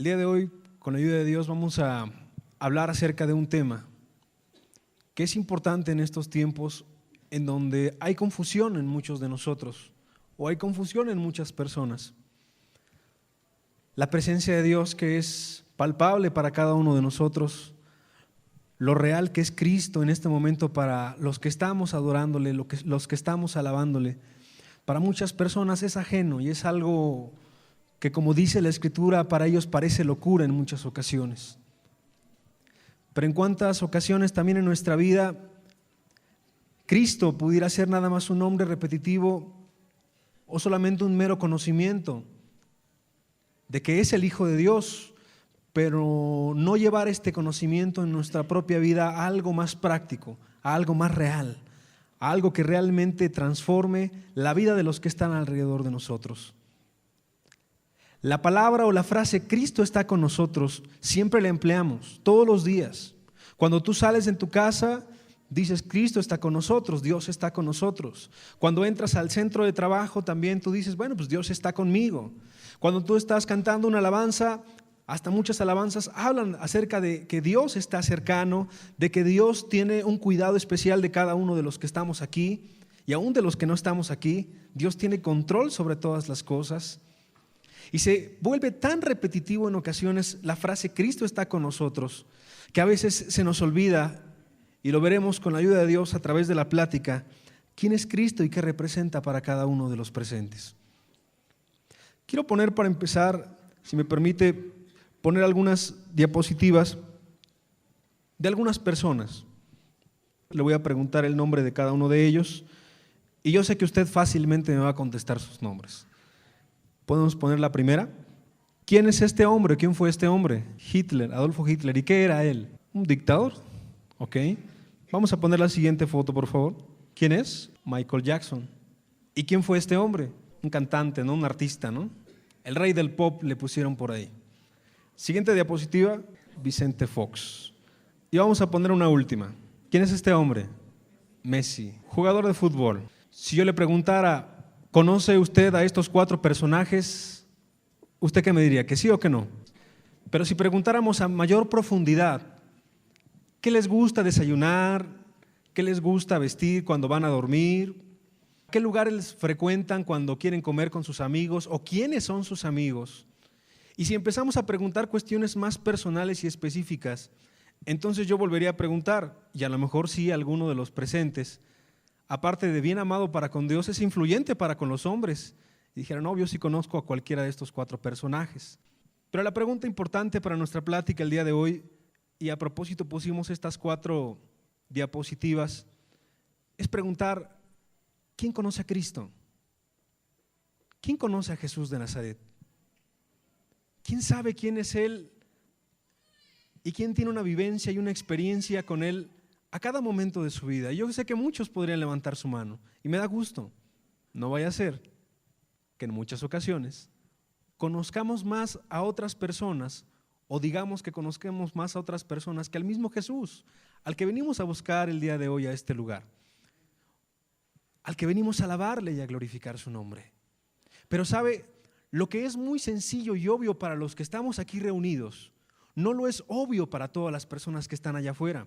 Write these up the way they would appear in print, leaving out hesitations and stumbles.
día de hoy, con la ayuda de Dios, vamos a hablar acerca de un tema que es importante en estos tiempos en donde hay confusión en muchos de nosotros o hay confusión en muchas personas. La presencia de Dios, que es palpable para cada uno de nosotros, lo real que es Cristo en este momento para los que estamos adorándole, los que estamos alabándole, para muchas personas es ajeno y es algo que, como dice la Escritura, para ellos parece locura en muchas ocasiones. Pero en cuántas ocasiones también en nuestra vida Cristo pudiera ser nada más un nombre repetitivo o solamente un mero conocimiento de que es el Hijo de Dios, pero no llevar este conocimiento en nuestra propia vida a algo más práctico, a algo más real, a algo que realmente transforme la vida de los que están alrededor de nosotros. La palabra o la frase Cristo está con nosotros siempre la empleamos todos los días. Cuando tú sales en tu casa, dices Cristo está con nosotros, Dios está con nosotros. Cuando entras al centro de trabajo también tú dices, bueno, pues Dios está conmigo. Cuando tú estás cantando una alabanza, hasta muchas alabanzas hablan acerca de que Dios está cercano, de que Dios tiene un cuidado especial de cada uno de los que estamos aquí y aún de los que no estamos aquí. Dios tiene control sobre todas las cosas. Y se vuelve tan repetitivo en ocasiones la frase Cristo está con nosotros, que a veces se nos olvida, y lo veremos con la ayuda de Dios a través de la plática, quién es Cristo y qué representa para cada uno de los presentes. Quiero poner para empezar, si me permite, poner algunas diapositivas de algunas personas. Le voy a preguntar el nombre de cada uno de ellos y yo sé que usted fácilmente me va a contestar sus nombres. ¿Podemos poner la primera? ¿Quién es este hombre? ¿Quién fue este hombre? Hitler, Adolfo Hitler. ¿Y qué era él? ¿Un dictador? Ok. Vamos a poner la siguiente foto, por favor. ¿Quién es? Michael Jackson. ¿Y quién fue este hombre? Un cantante, ¿no? Un artista, ¿no? El rey del pop le pusieron por ahí. Siguiente diapositiva, Vicente Fox. Y vamos a poner una última. ¿Quién es este hombre? Messi, jugador de fútbol. Si yo le preguntara, ¿conoce usted a estos 4 personajes? ¿Usted qué me diría? ¿Que sí o que no? Pero si preguntáramos a mayor profundidad, ¿qué les gusta desayunar? ¿Qué les gusta vestir cuando van a dormir? ¿Qué lugares frecuentan cuando quieren comer con sus amigos? ¿O quiénes son sus amigos? Y si empezamos a preguntar cuestiones más personales y específicas, entonces yo volvería a preguntar, y a lo mejor sí alguno de los presentes, aparte de bien amado para con Dios, es influyente para con los hombres. Y dijeron, no, yo sí conozco a cualquiera de estos 4 personajes. Pero la pregunta importante para nuestra plática el día de hoy, y a propósito pusimos estas 4 diapositivas, es preguntar, ¿quién conoce a Cristo? ¿Quién conoce a Jesús de Nazaret? ¿Quién sabe quién es Él? ¿Y quién tiene una vivencia y una experiencia con Él a cada momento de su vida? Yo sé que muchos podrían levantar su mano y me da gusto. No vaya a ser que en muchas ocasiones conozcamos más a otras personas o digamos que conozcamos más a otras personas que al mismo Jesús, al que venimos a buscar el día de hoy a este lugar, al que venimos a alabarle y a glorificar su nombre. Pero sabe, lo que es muy sencillo y obvio para los que estamos aquí reunidos, no lo es obvio para todas las personas que están allá afuera.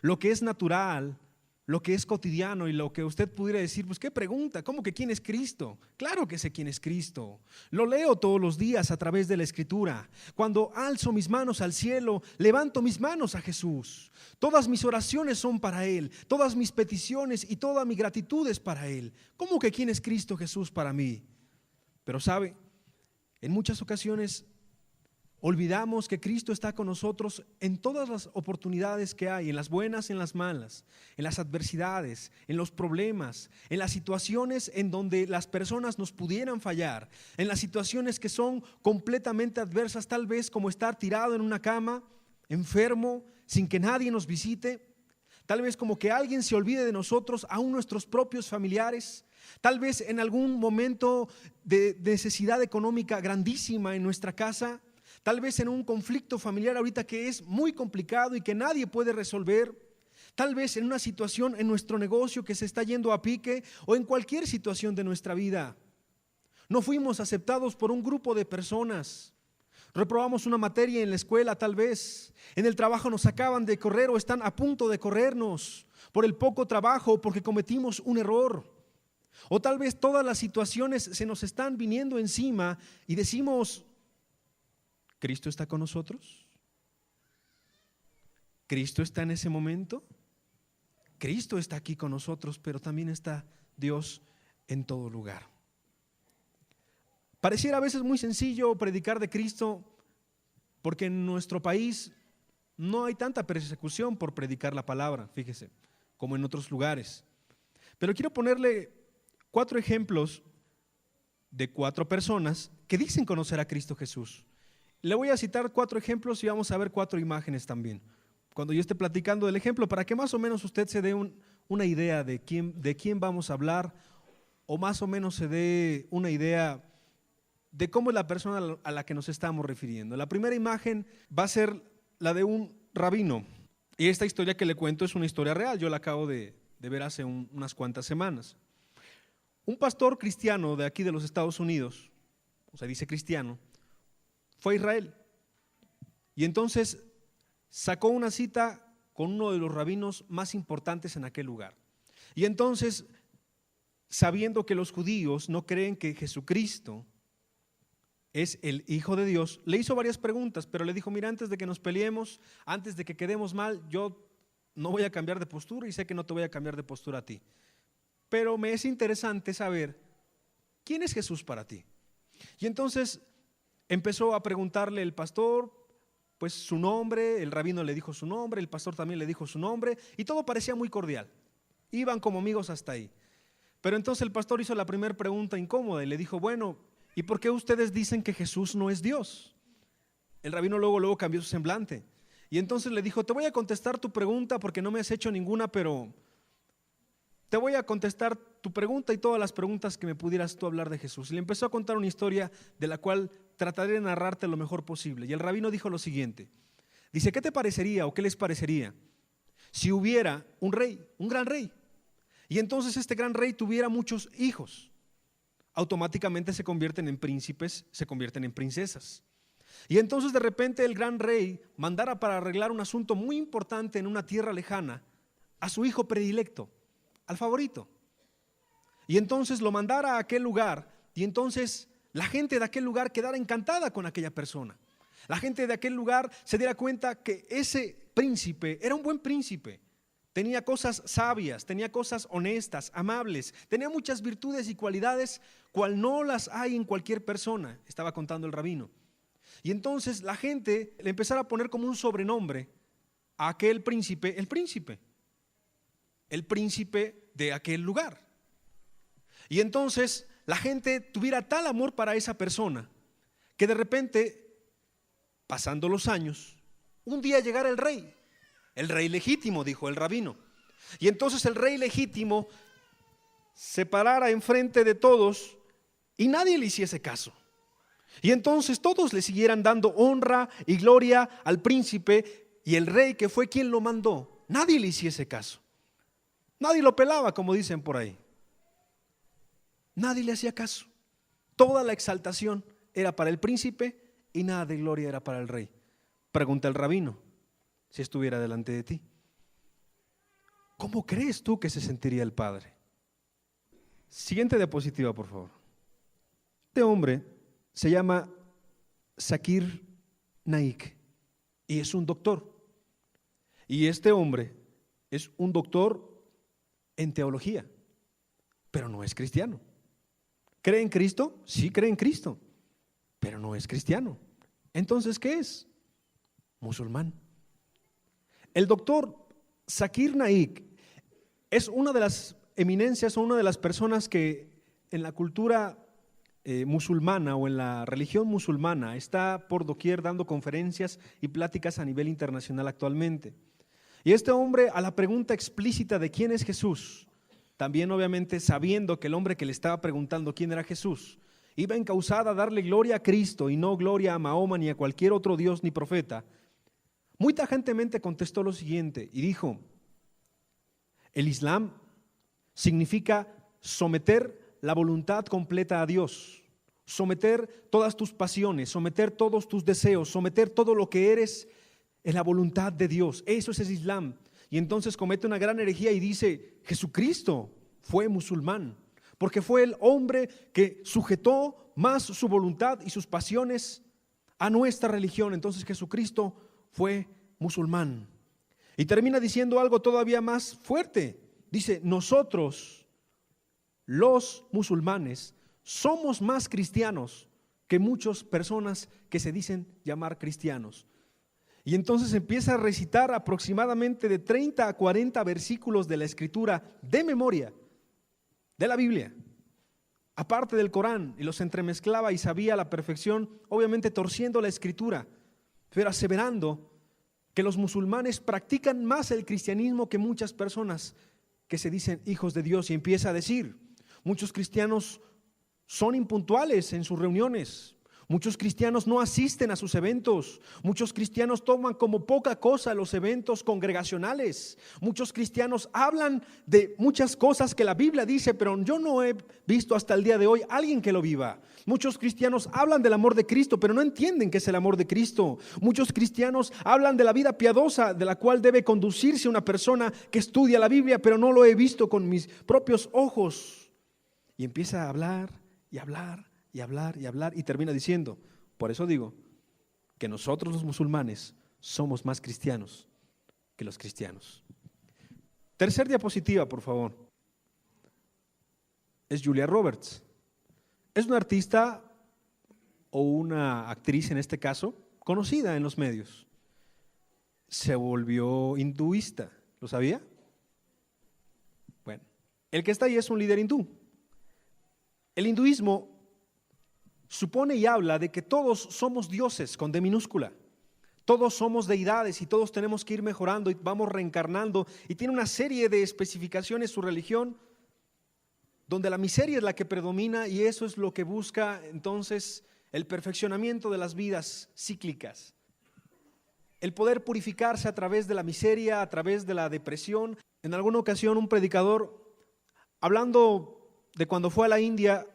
Lo que es natural, lo que es cotidiano y lo que usted pudiera decir, pues ¿qué pregunta? ¿Cómo que quién es Cristo? Claro que sé quién es Cristo. Lo leo todos los días a través de la Escritura. Cuando alzo mis manos al cielo, levanto mis manos a Jesús. Todas mis oraciones son para Él, todas mis peticiones y toda mi gratitud es para Él. ¿Cómo que quién es Cristo Jesús para mí? Pero sabe, en muchas ocasiones olvidamos que Cristo está con nosotros en todas las oportunidades que hay, en las buenas, en las malas, en las adversidades, en los problemas, en las situaciones en donde las personas nos pudieran fallar, en las situaciones que son completamente adversas, tal vez como estar tirado en una cama, enfermo, sin que nadie nos visite, tal vez como que alguien se olvide de nosotros, aún nuestros propios familiares. Tal vez en algún momento de necesidad económica grandísima en nuestra casa, tal vez en un conflicto familiar ahorita que es muy complicado y que nadie puede resolver, tal vez en una situación en nuestro negocio que se está yendo a pique o en cualquier situación de nuestra vida. No fuimos aceptados por un grupo de personas, reprobamos una materia en la escuela tal vez, en el trabajo nos acaban de correr o están a punto de corrernos por el poco trabajo o porque cometimos un error. O tal vez todas las situaciones se nos están viniendo encima y decimos, ¿Cristo está con nosotros? ¿Cristo está en ese momento? Cristo está aquí con nosotros, pero también está Dios en todo lugar. Pareciera a veces muy sencillo predicar de Cristo porque en nuestro país no hay tanta persecución por predicar la palabra, fíjese, como en otros lugares. Pero quiero ponerle 4 ejemplos de 4 personas que dicen conocer a Cristo Jesús. Le voy a citar 4 ejemplos y vamos a ver 4 imágenes también. Cuando yo esté platicando del ejemplo, para que más o menos usted se dé una idea de quién vamos a hablar, o más o menos se dé una idea de cómo es la persona a la que nos estamos refiriendo. La primera imagen va a ser la de un rabino. Y esta historia que le cuento es una historia real, yo la acabo de ver hace unas cuantas semanas. Un pastor cristiano de aquí de los Estados Unidos, o sea, dice cristiano, fue a Israel. Y entonces sacó una cita con uno de los rabinos más importantes en aquel lugar. Y entonces, sabiendo que los judíos no creen que Jesucristo es el Hijo de Dios, le hizo varias preguntas, pero le dijo, mira, antes de que nos peleemos, antes de que quedemos mal, yo no voy a cambiar de postura y sé que no te voy a cambiar de postura a ti. Pero me es interesante saber, ¿quién es Jesús para ti? Y entonces empezó a preguntarle el pastor, pues su nombre, el rabino le dijo su nombre, el pastor también le dijo su nombre, y todo parecía muy cordial. Iban como amigos hasta ahí. Pero entonces el pastor hizo la primera pregunta incómoda y le dijo, bueno, ¿y por qué ustedes dicen que Jesús no es Dios? El rabino luego cambió su semblante. Y entonces le dijo, te voy a contestar tu pregunta porque no me has hecho ninguna, pero te voy a contestar tu pregunta y todas las preguntas que me pudieras tú hablar de Jesús. Y le empezó a contar una historia de la cual trataré de narrarte lo mejor posible. Y el rabino dijo lo siguiente, dice, ¿qué te parecería o qué les parecería si hubiera un rey, un gran rey? Y entonces este gran rey tuviera muchos hijos. Automáticamente se convierten en príncipes, se convierten en princesas. Y entonces de repente el gran rey mandara para arreglar un asunto muy importante en una tierra lejana a su hijo predilecto, al favorito. Y entonces lo mandara a aquel lugar y entonces la gente de aquel lugar quedara encantada con aquella persona. La gente de aquel lugar se diera cuenta que ese príncipe era un buen príncipe. Tenía cosas sabias, tenía cosas honestas, amables, tenía muchas virtudes y cualidades, cual no las hay en cualquier persona, estaba contando el rabino. Y entonces la gente le empezara a poner como un sobrenombre a aquel príncipe, el príncipe de aquel lugar. Y entonces la gente tuviera tal amor para esa persona que de repente, pasando los años, un día llegara el rey legítimo, dijo el rabino. Y entonces el rey legítimo se parara enfrente de todos y nadie le hiciese caso. Y entonces todos le siguieran dando honra y gloria al príncipe y el rey que fue quien lo mandó, nadie le hiciese caso. Nadie lo pelaba, como dicen por ahí. Nadie le hacía caso. Toda la exaltación era para el príncipe y nada de gloria era para el rey. Pregunta el rabino, si estuviera delante de ti, ¿cómo crees tú que se sentiría el padre? Siguiente diapositiva, por favor. Este hombre se llama Zakir Naik y es un doctor. Y este hombre es un doctor en teología, pero no es cristiano. ¿Cree en Cristo? Sí, cree en Cristo, pero no es cristiano. Entonces, ¿qué es? Musulmán. El doctor Zakir Naik es una de las eminencias o una de las personas que en la cultura musulmana o en la religión musulmana está por doquier dando conferencias y pláticas a nivel internacional actualmente. Y este hombre, a la pregunta explícita de quién es Jesús, también obviamente sabiendo que el hombre que le estaba preguntando quién era Jesús iba encausada a darle gloria a Cristo y no gloria a Mahoma ni a cualquier otro Dios ni profeta, muy tajantemente contestó lo siguiente y dijo: el Islam significa someter la voluntad completa a Dios, someter todas tus pasiones, someter todos tus deseos, someter todo lo que eres en la voluntad de Dios. Eso es el Islam. Y entonces comete una gran herejía y dice: Jesucristo fue musulmán, porque fue el hombre que sujetó más su voluntad y sus pasiones a nuestra religión. Entonces Jesucristo fue musulmán. Y termina diciendo algo todavía más fuerte. Dice: nosotros, los musulmanes, somos más cristianos que muchas personas que se dicen llamar cristianos. Y entonces empieza a recitar aproximadamente de 30 a 40 versículos de la Escritura de memoria, de la Biblia, aparte del Corán, y los entremezclaba y sabía a la perfección, obviamente torciendo la Escritura, pero aseverando que los musulmanes practican más el cristianismo que muchas personas que se dicen hijos de Dios. Y empieza a decir: muchos cristianos son impuntuales en sus reuniones, muchos cristianos no asisten a sus eventos, muchos cristianos toman como poca cosa los eventos congregacionales, muchos cristianos hablan de muchas cosas que la Biblia dice, pero yo no he visto hasta el día de hoy alguien que lo viva. Muchos cristianos hablan del amor de Cristo, pero no entienden qué es el amor de Cristo. Muchos cristianos hablan de la vida piadosa de la cual debe conducirse una persona que estudia la Biblia, pero no lo he visto con mis propios ojos. Y empieza a hablar y hablar y hablar y hablar y termina diciendo: por eso digo que nosotros los musulmanes somos más cristianos que los cristianos. Tercer diapositiva, por favor. Es Julia Roberts. Es una artista o una actriz, en este caso, conocida en los medios. Se volvió hinduista, ¿lo sabía? Bueno, el que está ahí es un líder hindú. El hinduismo supone y habla de que todos somos dioses con D minúscula. Todos somos deidades y todos tenemos que ir mejorando y vamos reencarnando. Y tiene una serie de especificaciones su religión, donde la miseria es la que predomina, y eso es lo que busca entonces el perfeccionamiento de las vidas cíclicas. El poder purificarse a través de la miseria, a través de la depresión. En alguna ocasión un predicador, hablando de cuando fue a la India,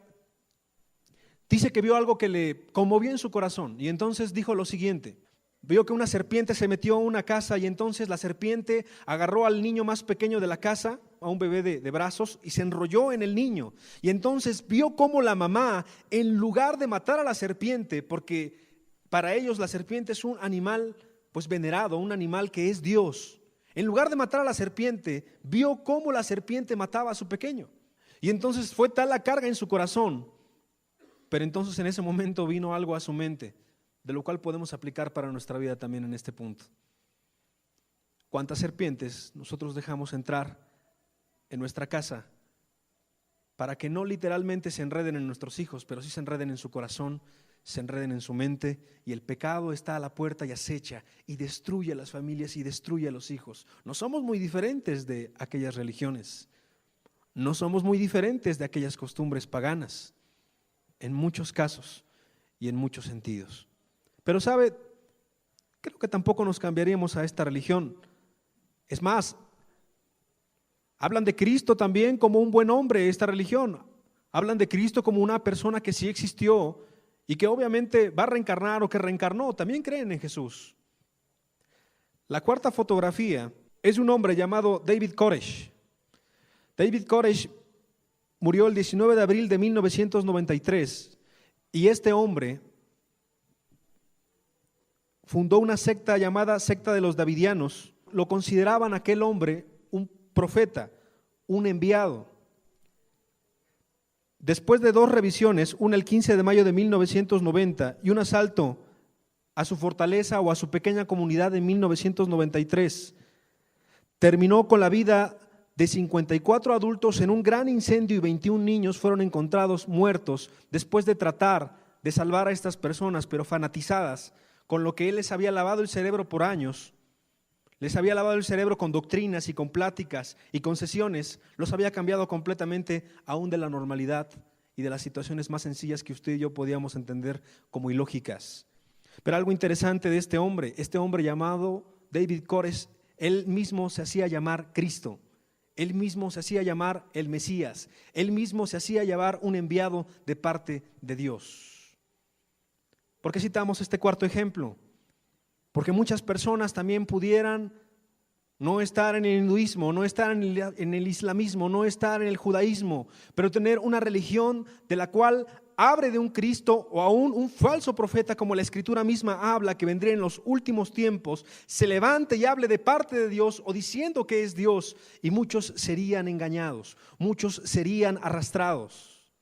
dice que vio algo que le conmovió en su corazón, y entonces dijo lo siguiente: vio que una serpiente se metió a una casa, y entonces la serpiente agarró al niño más pequeño de la casa, a un bebé de brazos, y se enrolló en el niño. Y entonces vio cómo la mamá, en lugar de matar a la serpiente, porque para ellos la serpiente es un animal pues venerado, un animal que es Dios, en lugar de matar a la serpiente, vio cómo la serpiente mataba a su pequeño. Y entonces fue tal la carga en su corazón, pero entonces en ese momento vino algo a su mente, de lo cual podemos aplicar para nuestra vida también en este punto. ¿Cuántas serpientes nosotros dejamos entrar en nuestra casa para que no literalmente se enreden en nuestros hijos, pero sí se enreden en su corazón, se enreden en su mente, y el pecado está a la puerta y acecha y destruye a las familias y destruye a los hijos? No somos muy diferentes de aquellas religiones, no somos muy diferentes de aquellas costumbres paganas, en muchos casos y en muchos sentidos. Pero sabe, creo que tampoco nos cambiaríamos a esta religión. Es más, hablan de Cristo también como un buen hombre, esta religión. Hablan de Cristo como una persona que sí existió y que obviamente va a reencarnar o que reencarnó. También creen en Jesús. La cuarta fotografía es un hombre llamado David Koresh. David Koresh murió el 19 de abril de 1993, y este hombre fundó una secta llamada Secta de los Davidianos. Lo consideraban aquel hombre un profeta, un enviado. Después de 2 revisiones, una el 15 de mayo de 1990 y un asalto a su fortaleza o a su pequeña comunidad en 1993, terminó con la vida de 54 adultos en un gran incendio, y 21 niños fueron encontrados muertos después de tratar de salvar a estas personas, pero fanatizadas con lo que él les había lavado el cerebro por años. Les había lavado el cerebro con doctrinas y con pláticas y con sesiones. Los había cambiado completamente aún de la normalidad y de las situaciones más sencillas que usted y yo podíamos entender como ilógicas. Pero algo interesante de este hombre llamado David Koresh, él mismo se hacía llamar Cristo. Él mismo se hacía llamar el Mesías. Él mismo se hacía llamar un enviado de parte de Dios. ¿Por qué citamos este cuarto ejemplo? Porque muchas personas también pudieran no estar en el hinduismo, no estar en el islamismo, no estar en el judaísmo, pero tener una religión de la cual abre de un Cristo o aún un falso profeta, como la Escritura misma habla, que vendría en los últimos tiempos, se levante y hable de parte de Dios o diciendo que es Dios, y muchos serían engañados, muchos serían arrastrados.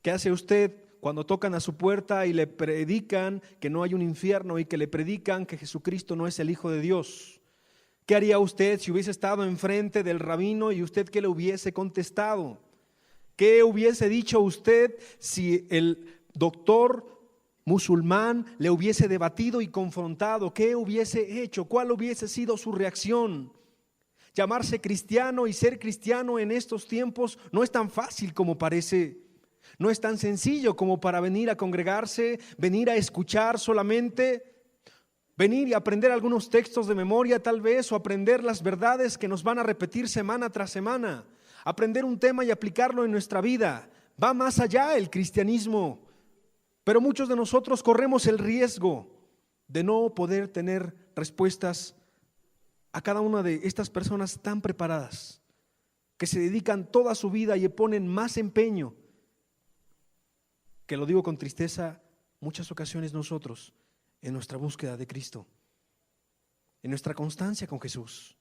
¿Qué hace usted cuando tocan a su puerta y le predican que no hay un infierno y que le predican que Jesucristo no es el Hijo de Dios? ¿Qué haría usted si hubiese estado enfrente del rabino y usted qué le hubiese contestado? ¿Qué hubiese dicho usted si el doctor musulmán le hubiese debatido y confrontado? ¿Qué hubiese hecho? ¿Cuál hubiese sido su reacción? Llamarse cristiano y ser cristiano en estos tiempos no es tan fácil como parece. No es tan sencillo como para venir a congregarse, venir a escuchar solamente, venir y aprender algunos textos de memoria tal vez, o aprender las verdades que nos van a repetir semana tras semana. Aprender un tema y aplicarlo en nuestra vida. Va más allá el cristianismo. Pero muchos de nosotros corremos el riesgo de no poder tener respuestas a cada una de estas personas tan preparadas, que se dedican toda su vida y ponen más empeño, que lo digo con tristeza, muchas ocasiones nosotros, en nuestra búsqueda de Cristo, en nuestra constancia con Jesús.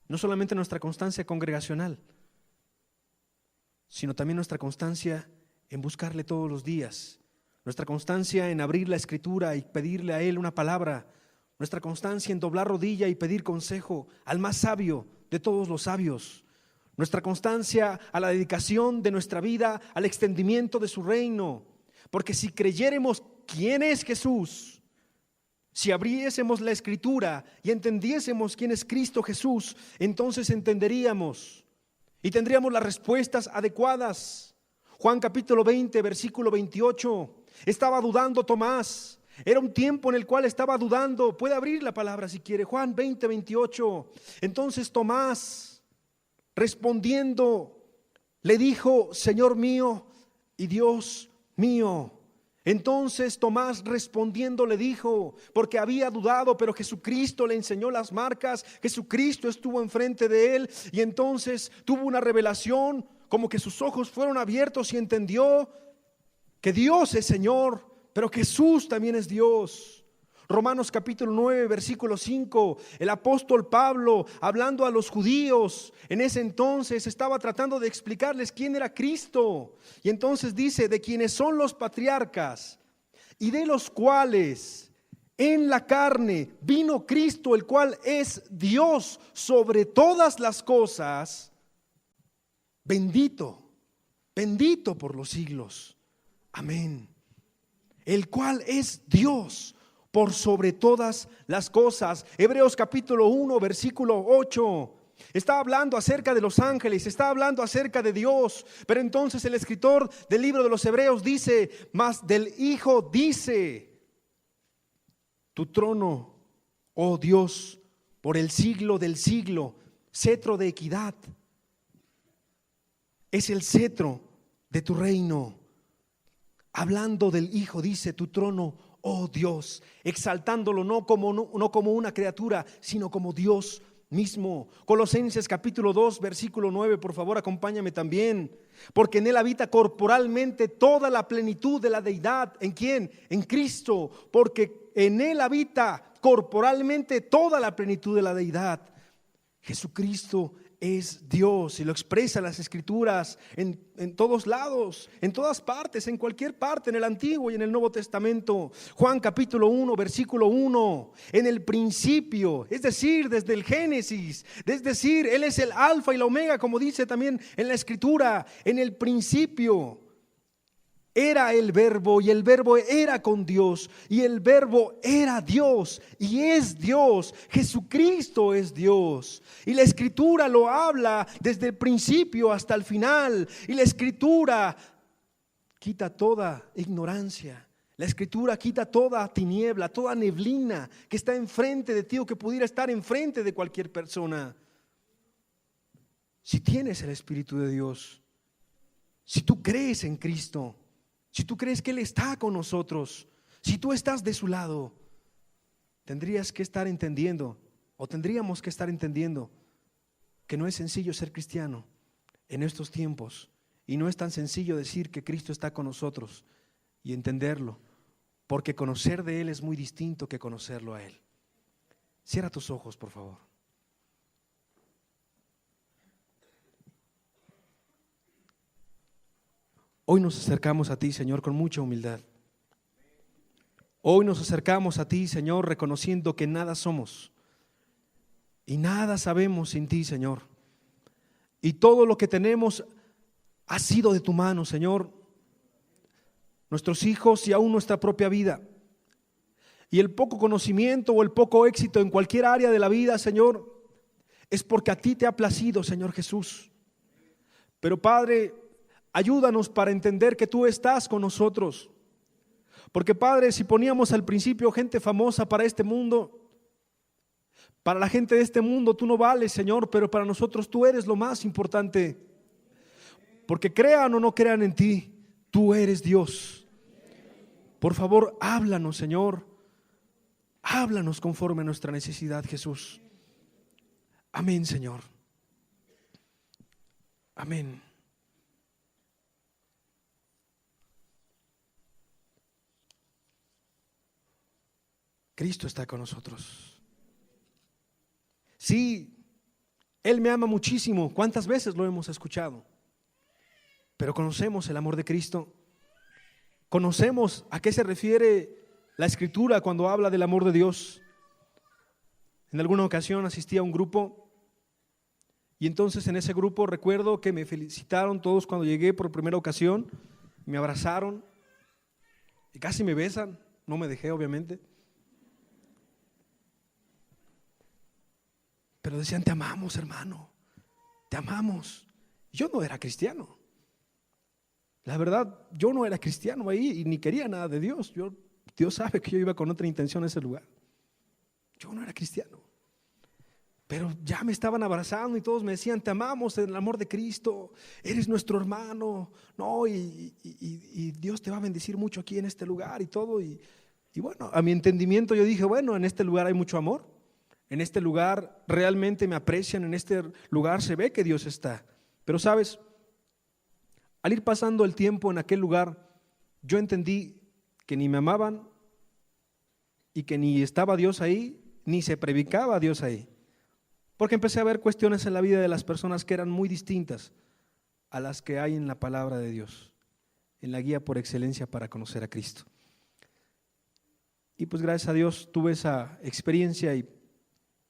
No solamente nuestra constancia congregacional, sino también nuestra constancia en buscarle todos los días, nuestra constancia en abrir la Escritura y pedirle a Él una palabra, nuestra constancia en doblar rodilla y pedir consejo al más sabio de todos los sabios, nuestra constancia a la dedicación de nuestra vida al extendimiento de su reino. Porque si creyéremos quién es Jesús, si abriésemos la Escritura y entendiésemos quién es Cristo Jesús, entonces entenderíamos y tendríamos las respuestas adecuadas. Juan capítulo 20, versículo 28. Estaba dudando Tomás. Era un tiempo en el cual estaba dudando. Puede abrir la palabra si quiere. Juan 20, 28. Entonces Tomás, respondiendo, le dijo: Señor mío y Dios mío. Entonces Tomás respondiendo le dijo, porque había dudado, pero Jesucristo le enseñó las marcas, Jesucristo estuvo enfrente de él, y entonces tuvo una revelación, como que sus ojos fueron abiertos y entendió que Dios es Señor, pero Jesús también es Dios. Romanos capítulo 9, versículo 5, el apóstol Pablo, hablando a los judíos, en ese entonces estaba tratando de explicarles quién era Cristo. Y entonces dice: de quienes son los patriarcas y de los cuales en la carne vino Cristo, el cual es Dios sobre todas las cosas, bendito, bendito por los siglos. Amén. El cual es Dios por sobre todas las cosas. Hebreos capítulo 1, versículo 8. Está hablando acerca de los ángeles, está hablando acerca de Dios. Pero entonces el escritor del libro de los Hebreos dice: mas del Hijo dice: tu trono, oh Dios, por el siglo del siglo, cetro de equidad. Es el cetro de tu reino. Hablando del Hijo dice: tu trono, oh Dios, exaltándolo no como una criatura, sino como Dios mismo. Colosenses capítulo 2, versículo 9, por favor acompáñame también. Porque en él habita corporalmente toda la plenitud de la deidad. ¿En quién? En Cristo. Porque en él habita corporalmente toda la plenitud de la deidad. Jesucristo es Dios, y lo expresa las Escrituras en todos lados, en todas partes, en cualquier parte, en el Antiguo y en el Nuevo Testamento. Juan capítulo 1, versículo 1, en el principio, es decir, desde el Génesis, es decir, Él es el Alfa y la Omega, como dice también en la Escritura. En el principio era el Verbo, y el Verbo era con Dios, y el Verbo era Dios, y es Dios. Jesucristo es Dios. Y la Escritura lo habla desde el principio hasta el final. Y la Escritura quita toda ignorancia. La Escritura quita toda tiniebla, toda neblina que está enfrente de ti o que pudiera estar enfrente de cualquier persona. si tienes el Espíritu de Dios, si tú crees en Cristo, si tú crees que Él está con nosotros, si tú estás de su lado, tendrías que estar entendiendo, o tendríamos que estar entendiendo, que no es sencillo ser cristiano en estos tiempos, y no es tan sencillo decir que Cristo está con nosotros y entenderlo, porque conocer de Él es muy distinto que conocerlo a Él. Cierra tus ojos, por favor. Hoy nos acercamos a ti, Señor, con mucha humildad. Hoy nos acercamos a ti, Señor, reconociendo que nada somos y nada sabemos sin ti, Señor. Y todo lo que tenemos ha sido de tu mano, Señor. Nuestros hijos y aún nuestra propia vida. Y el poco conocimiento o el poco éxito en cualquier área de la vida, Señor, es porque a ti te ha placido, Señor Jesús. Pero Padre, ayúdanos para entender que tú estás con nosotros. Porque Padre, si poníamos al principio gente famosa para este mundo, para la gente de este mundo tú no vales, Señor, pero para nosotros tú eres lo más importante. Porque crean o no crean en ti, tú eres Dios. Por favor, háblanos, Señor. Háblanos conforme a nuestra necesidad, Jesús. Amén, Señor. Amén. Cristo está con nosotros. Sí, Él me ama muchísimo. ¿Cuántas veces lo hemos escuchado? Pero conocemos el amor de Cristo. Conocemos a qué se refiere la Escritura cuando habla del amor de Dios. En alguna ocasión asistí a un grupo y entonces en ese grupo recuerdo que me felicitaron todos cuando llegué por primera ocasión. Me abrazaron y casi me besan. No me dejé, obviamente. Pero decían, te amamos, hermano, te amamos. Yo no era cristiano. La verdad, yo no era cristiano ahí y ni quería nada de Dios. Dios sabe que yo iba con otra intención a ese lugar. Yo no era cristiano. Pero ya me estaban abrazando y todos me decían, te amamos en el amor de Cristo, eres nuestro hermano, no, y Dios te va a bendecir mucho aquí en este lugar y todo. Y bueno, a mi entendimiento yo dije, bueno, en este lugar hay mucho amor. En este lugar realmente me aprecian, en este lugar se ve que Dios está. Pero sabes, al ir pasando el tiempo en aquel lugar, yo entendí que ni me amaban y que ni estaba Dios ahí, ni se predicaba a Dios ahí. Porque empecé a ver cuestiones en la vida de las personas que eran muy distintas a las que hay en la palabra de Dios, en la guía por excelencia para conocer a Cristo. Y pues gracias a Dios tuve esa experiencia y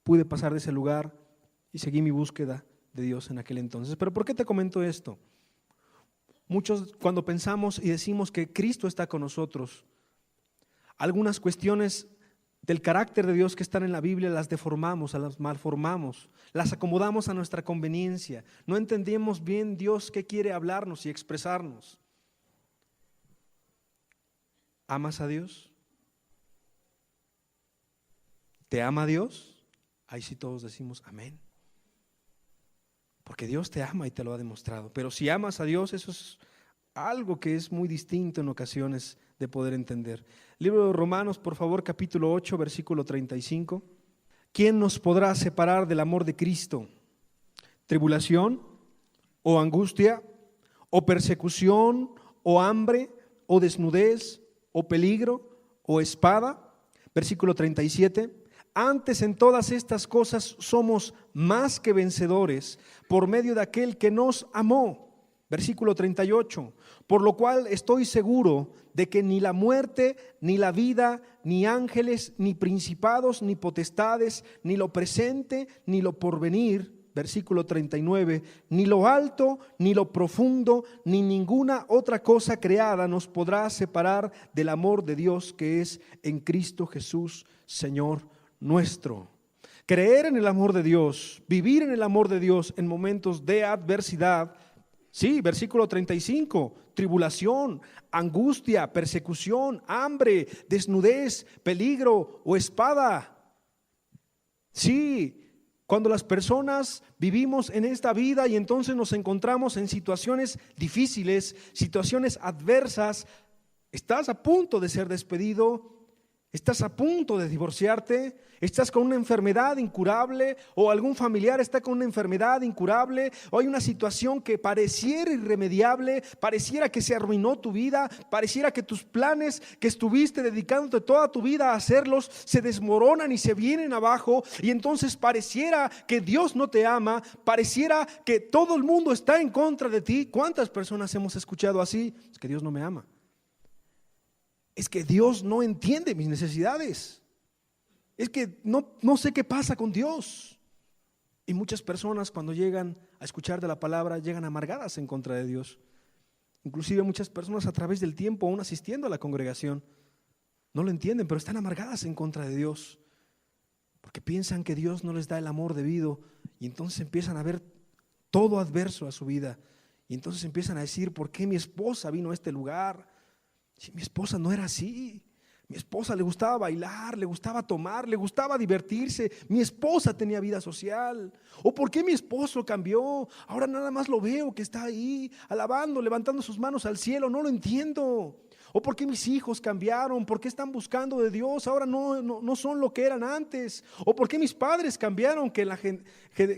pude pasar de ese lugar y seguí mi búsqueda de Dios en aquel entonces. Pero ¿por qué te comento esto? Muchos cuando pensamos y decimos que Cristo está con nosotros, algunas cuestiones del carácter de Dios que están en la Biblia las deformamos, las malformamos, las acomodamos a nuestra conveniencia. No entendemos bien Dios qué quiere hablarnos y expresarnos. ¿Amas a Dios? ¿Te ama Dios? Ahí sí todos decimos amén. Porque Dios te ama y te lo ha demostrado. Pero si amas a Dios, eso es algo que es muy distinto en ocasiones de poder entender. Libro de Romanos, por favor, capítulo 8, versículo 35. ¿Quién nos podrá separar del amor de Cristo? ¿Tribulación o angustia o persecución o hambre o desnudez o peligro o espada? Versículo 37. Antes en todas estas cosas somos más que vencedores por medio de aquel que nos amó. Versículo 38. Por lo cual estoy seguro de que ni la muerte, ni la vida, ni ángeles, ni principados, ni potestades, ni lo presente, ni lo porvenir. Versículo 39. Ni lo alto, ni lo profundo, ni ninguna otra cosa creada nos podrá separar del amor de Dios que es en Cristo Jesús, Señor nuestro. Creer en el amor de Dios, vivir en el amor de Dios en momentos de adversidad. Sí, versículo 35, tribulación, angustia, persecución, hambre, desnudez, peligro o espada. Sí, Cuando las personas vivimos en esta vida y entonces nos encontramos en situaciones difíciles, situaciones adversas, estás a punto de ser despedido, estás a punto de divorciarte, estás con una enfermedad incurable o algún familiar está con una enfermedad incurable o hay una situación que pareciera irremediable, pareciera que se arruinó tu vida, pareciera que tus planes que estuviste dedicándote toda tu vida a hacerlos se desmoronan y se vienen abajo y entonces pareciera que Dios no te ama, pareciera que todo el mundo está en contra de ti. ¿Cuántas personas hemos escuchado así? Es que Dios no me ama. Es que Dios no entiende mis necesidades. Es que no sé qué pasa con Dios. Y muchas personas cuando llegan a escuchar de la palabra llegan amargadas en contra de Dios. Inclusive muchas personas a través del tiempo, aún asistiendo a la congregación, no lo entienden, pero están amargadas en contra de Dios. Porque piensan que Dios no les da el amor debido y entonces empiezan a ver todo adverso a su vida. Y entonces empiezan a decir, ¿por qué mi esposa vino a este lugar? Si mi esposa no era así, mi esposa le gustaba bailar, le gustaba tomar, le gustaba divertirse, mi esposa tenía vida social. ¿O por qué mi esposo cambió? Ahora nada más lo veo que está ahí alabando, levantando sus manos al cielo, no lo entiendo. ¿O por qué mis hijos cambiaron? ¿Por qué están buscando de Dios? Ahora no son lo que eran antes. ¿O por qué mis padres cambiaron? Que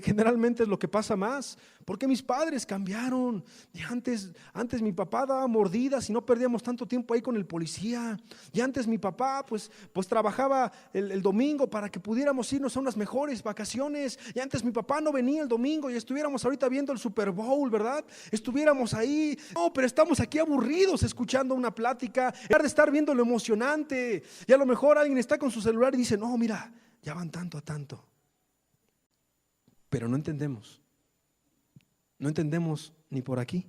generalmente es lo que pasa más. ¿Por qué mis padres cambiaron? Y antes mi papá daba mordidas y no perdíamos tanto tiempo ahí con el policía. Y antes mi papá pues trabajaba el domingo para que pudiéramos irnos a unas mejores vacaciones. Y antes mi papá no venía el domingo y estuviéramos ahorita viendo el Super Bowl, ¿verdad? Estuviéramos ahí. No, pero estamos aquí aburridos escuchando una plática. En lugar de estar viendo lo emocionante. Y a lo mejor alguien está con su celular y dice, no, mira, ya van tanto a tanto. Pero no entendemos ni por aquí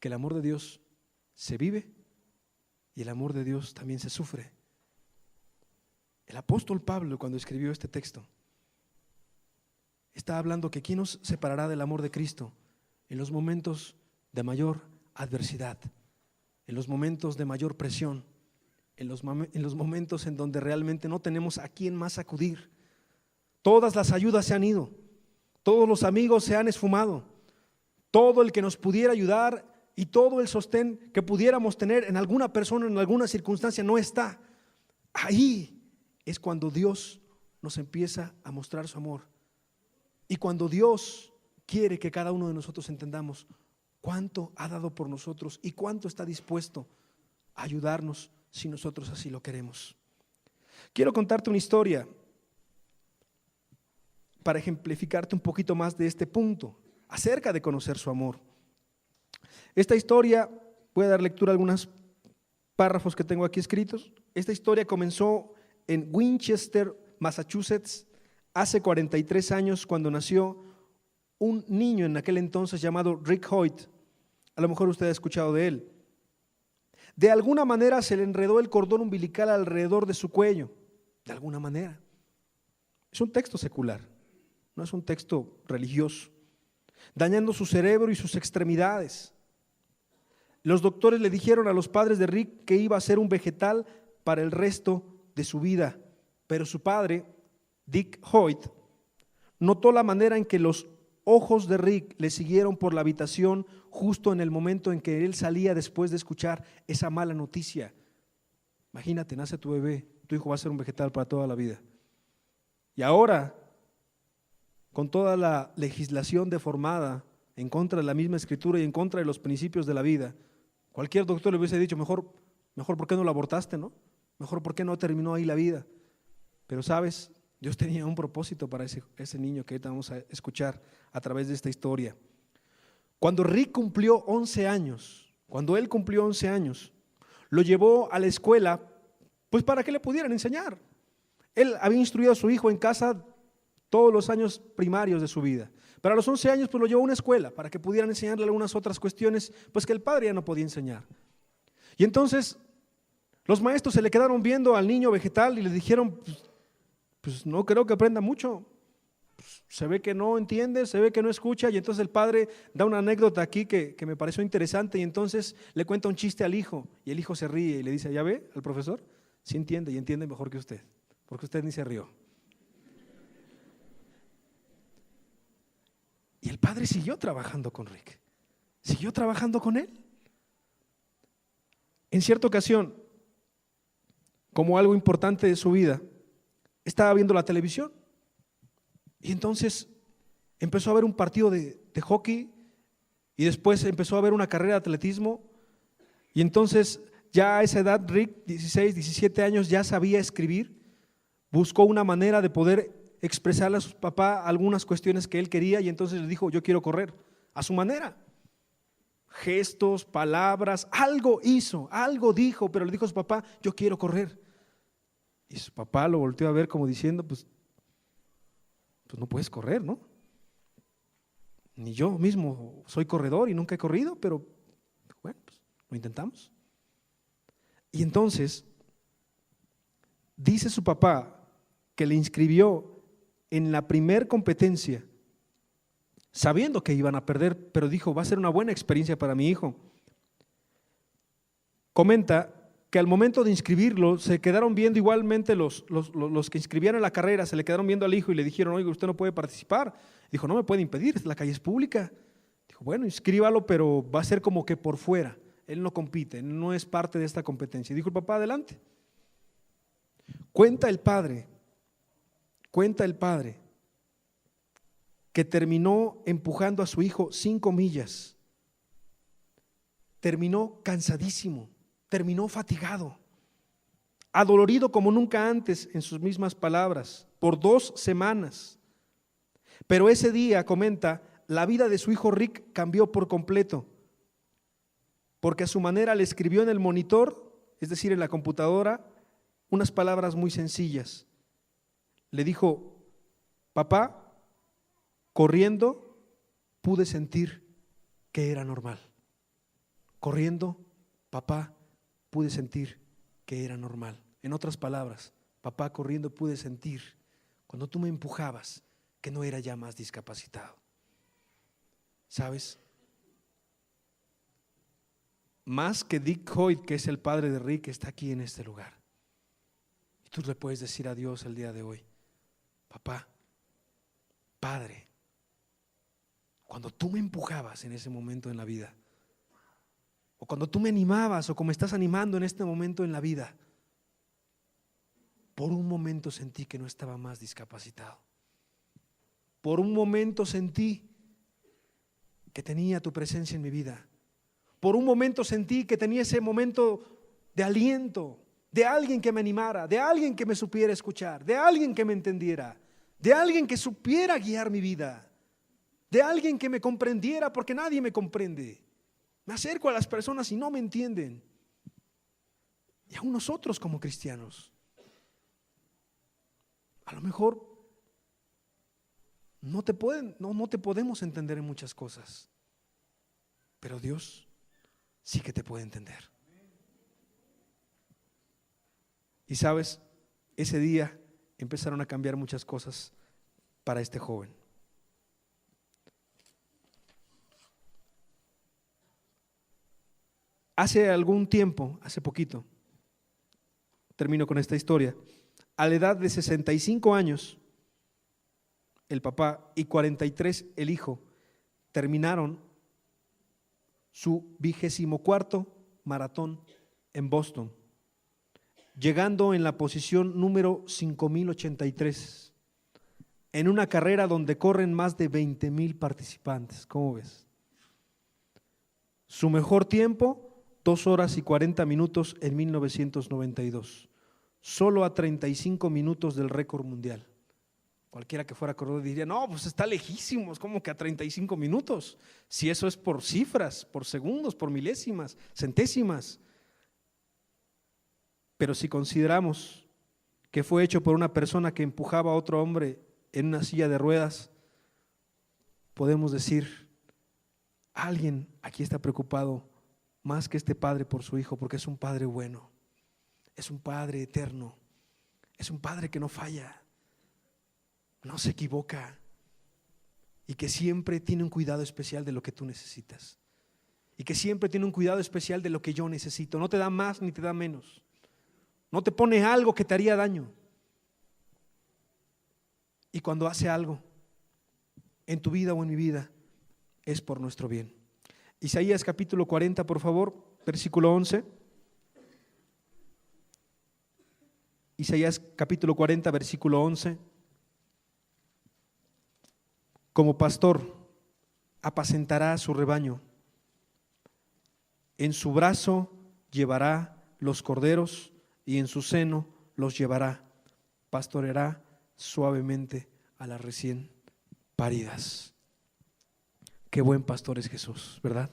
que el amor de Dios se vive y el amor de Dios también se sufre. El apóstol Pablo, cuando escribió este texto, está hablando que ¿quién nos separará del amor de Cristo en los momentos de mayor adversidad, en los momentos de mayor presión, en los momentos en donde realmente no tenemos a quién más acudir? Todas las ayudas se han ido, todos los amigos se han esfumado, todo el que nos pudiera ayudar y todo el sostén que pudiéramos tener en alguna persona, en alguna circunstancia, no está. Ahí es cuando Dios nos empieza a mostrar su amor. Y cuando Dios quiere que cada uno de nosotros entendamos cuánto ha dado por nosotros y cuánto está dispuesto a ayudarnos si nosotros así lo queremos. Quiero contarte una historia para ejemplificarte un poquito más de este punto, acerca de conocer su amor. Esta historia, voy a dar lectura a algunos párrafos que tengo aquí escritos. Esta historia comenzó en Winchester, Massachusetts, hace 43 años, cuando nació un niño en aquel entonces llamado Rick Hoyt. A lo mejor usted ha escuchado de él. De alguna manera se le enredó el cordón umbilical alrededor de su cuello. De alguna manera. Es un texto secular, no es un texto religioso. Dañando su cerebro y sus extremidades. Los doctores le dijeron a los padres de Rick que iba a ser un vegetal para el resto de su vida, pero su padre, Dick Hoyt, notó la manera en que los ojos de Rick le siguieron por la habitación justo en el momento en que él salía después de escuchar esa mala noticia. Imagínate, nace tu bebé, tu hijo va a ser un vegetal para toda la vida. Y ahora, con toda la legislación deformada en contra de la misma escritura y en contra de los principios de la vida, cualquier doctor le hubiese dicho, mejor ¿por qué no lo abortaste, no? Mejor ¿por qué no terminó ahí la vida? Pero sabes, Dios tenía un propósito para ese niño que ahorita vamos a escuchar a través de esta historia. Cuando Rick cumplió 11 años, lo llevó a la escuela, pues para que le pudieran enseñar. Él había instruido a su hijo en casa todos los años primarios de su vida. Pero a los 11 años pues lo llevó a una escuela para que pudieran enseñarle algunas otras cuestiones pues que el padre ya no podía enseñar. Y entonces los maestros se le quedaron viendo al niño vegetal y le dijeron, pues no creo que aprenda mucho. Pues, se ve que no entiende, se ve que no escucha. Y entonces el padre da una anécdota aquí que me pareció interesante y entonces le cuenta un chiste al hijo y el hijo se ríe y le dice, ¿ya ve al profesor? Sí entiende y entiende mejor que usted, porque usted ni se rió. Y el padre siguió trabajando con Rick, siguió trabajando con él. En cierta ocasión, como algo importante de su vida, estaba viendo la televisión y entonces empezó a ver un partido de hockey y después empezó a ver una carrera de atletismo y entonces ya a esa edad Rick, 16, 17 años, ya sabía escribir, buscó una manera de poder expresarle a su papá algunas cuestiones que él quería y entonces le dijo: yo quiero correr a su manera. Gestos, palabras, algo hizo, algo dijo, pero le dijo a su papá: yo quiero correr. Y su papá lo volteó a ver como diciendo: pues no puedes correr, ¿no? Ni yo mismo soy corredor y nunca he corrido, pero bueno, pues lo intentamos. Y entonces dice su papá que le inscribió en la primer competencia, sabiendo que iban a perder, pero dijo: va a ser una buena experiencia para mi hijo. Comenta que al momento de inscribirlo se quedaron viendo igualmente los que inscribieron la carrera, se le quedaron viendo al hijo y le dijeron: oiga, usted no puede participar. Dijo: no me puede impedir, la calle es pública. Dijo: bueno, inscríbalo, pero va a ser como que por fuera, él no compite, no es parte de esta competencia. Dijo el papá: adelante. Cuenta el padre que terminó empujando a su hijo 5 millas, terminó cansadísimo, terminó fatigado, adolorido como nunca antes, en sus mismas palabras, por 2 semanas. Pero ese día, comenta, la vida de su hijo Rick cambió por completo, porque a su manera le escribió en el monitor, es decir, en la computadora, unas palabras muy sencillas. Le dijo: papá, corriendo pude sentir que era normal. Corriendo, papá, pude sentir que era normal. En otras palabras, papá, corriendo pude sentir, cuando tú me empujabas, que no era ya más discapacitado. ¿Sabes? Más que Dick Hoyt, que es el padre de Rick, está aquí en este lugar. Y tú le puedes decir a Dios el día de hoy: papá, padre, cuando tú me empujabas en ese momento en la vida, o cuando tú me animabas, o como estás animando en este momento en la vida, por un momento sentí que no estaba más discapacitado. Por un momento sentí que tenía tu presencia en mi vida. Por un momento sentí que tenía ese momento de aliento, de alguien que me animara, de alguien que me supiera escuchar, de alguien que me entendiera, de alguien que supiera guiar mi vida, de alguien que me comprendiera, porque nadie me comprende. Me acerco a las personas y no me entienden. Y aún nosotros como cristianos, a lo mejor no te podemos entender en muchas cosas, pero Dios sí que te puede entender. Y sabes, ese día empezaron a cambiar muchas cosas para este joven. Hace algún tiempo, hace poquito, termino con esta historia, a la edad de 65 años, el papá y 43 el hijo terminaron su 24º maratón en Boston, llegando en la posición número 5083, en una carrera donde corren más de 20,000 participantes. ¿Cómo ves? Su mejor tiempo, 2 horas y 40 minutos en 1992, solo a 35 minutos del récord mundial. Cualquiera que fuera corredor diría: no, pues está lejísimos, ¿cómo que a 35 minutos? Si eso es por cifras, por segundos, por milésimas, centésimas. Pero si consideramos que fue hecho por una persona que empujaba a otro hombre en una silla de ruedas, podemos decir: alguien aquí está preocupado más que este padre por su hijo, porque es un padre bueno, es un padre eterno, es un padre que no falla, no se equivoca y que siempre tiene un cuidado especial de lo que tú necesitas y que siempre tiene un cuidado especial de lo que yo necesito. No te da más ni te da menos, no te pone algo que te haría daño. Y cuando hace algo en tu vida o en mi vida, es por nuestro bien. Isaías capítulo 40, por favor, versículo 11. Isaías capítulo 40, versículo 11. Como pastor apacentará su rebaño. En su brazo llevará los corderos y en su seno los llevará. Pastoreará suavemente a las recién paridas. Qué buen pastor es Jesús, ¿verdad?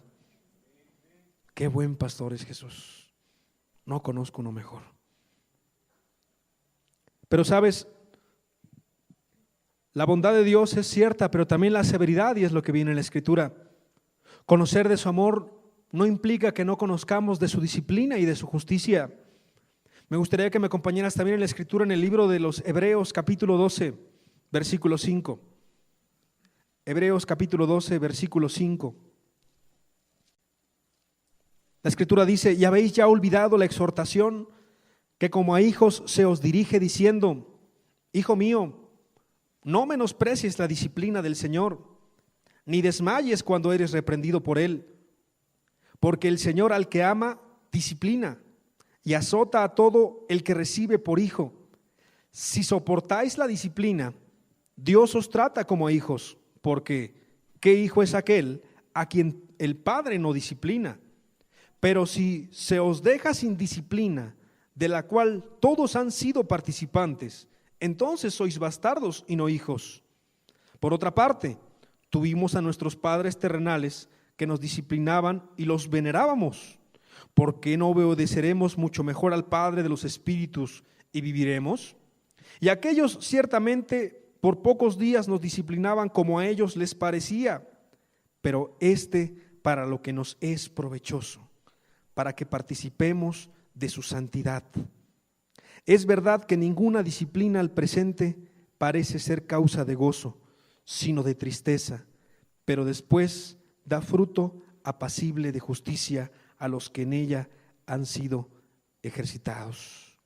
Qué buen pastor es Jesús. No conozco uno mejor. Pero sabes, la bondad de Dios es cierta, pero también la severidad, y es lo que viene en la Escritura. Conocer de su amor no implica que no conozcamos de su disciplina y de su justicia. Me gustaría que me acompañaras también en la Escritura en el libro de los Hebreos capítulo 12, versículo 5. Hebreos capítulo 12, versículo 5. La Escritura dice: y habéis ya olvidado la exhortación que como a hijos se os dirige diciendo: Hijo mío, no menosprecies la disciplina del Señor, ni desmayes cuando eres reprendido por Él, porque el Señor al que ama disciplina y azota a todo el que recibe por hijo. Si soportáis la disciplina, Dios os trata como a hijos, porque ¿qué hijo es aquel a quien el Padre no disciplina? Pero si se os deja sin disciplina, de la cual todos han sido participantes, entonces sois bastardos y no hijos. Por otra parte, tuvimos a nuestros padres terrenales que nos disciplinaban y los venerábamos. ¿Por qué no obedeceremos mucho mejor al Padre de los espíritus y viviremos? Y aquellos ciertamente por pocos días nos disciplinaban como a ellos les parecía, pero para lo que nos es provechoso, para que participemos de su santidad. Es verdad que ninguna disciplina al presente parece ser causa de gozo, sino de tristeza, pero después da fruto apacible de justicia a los que en ella han sido ejercitados.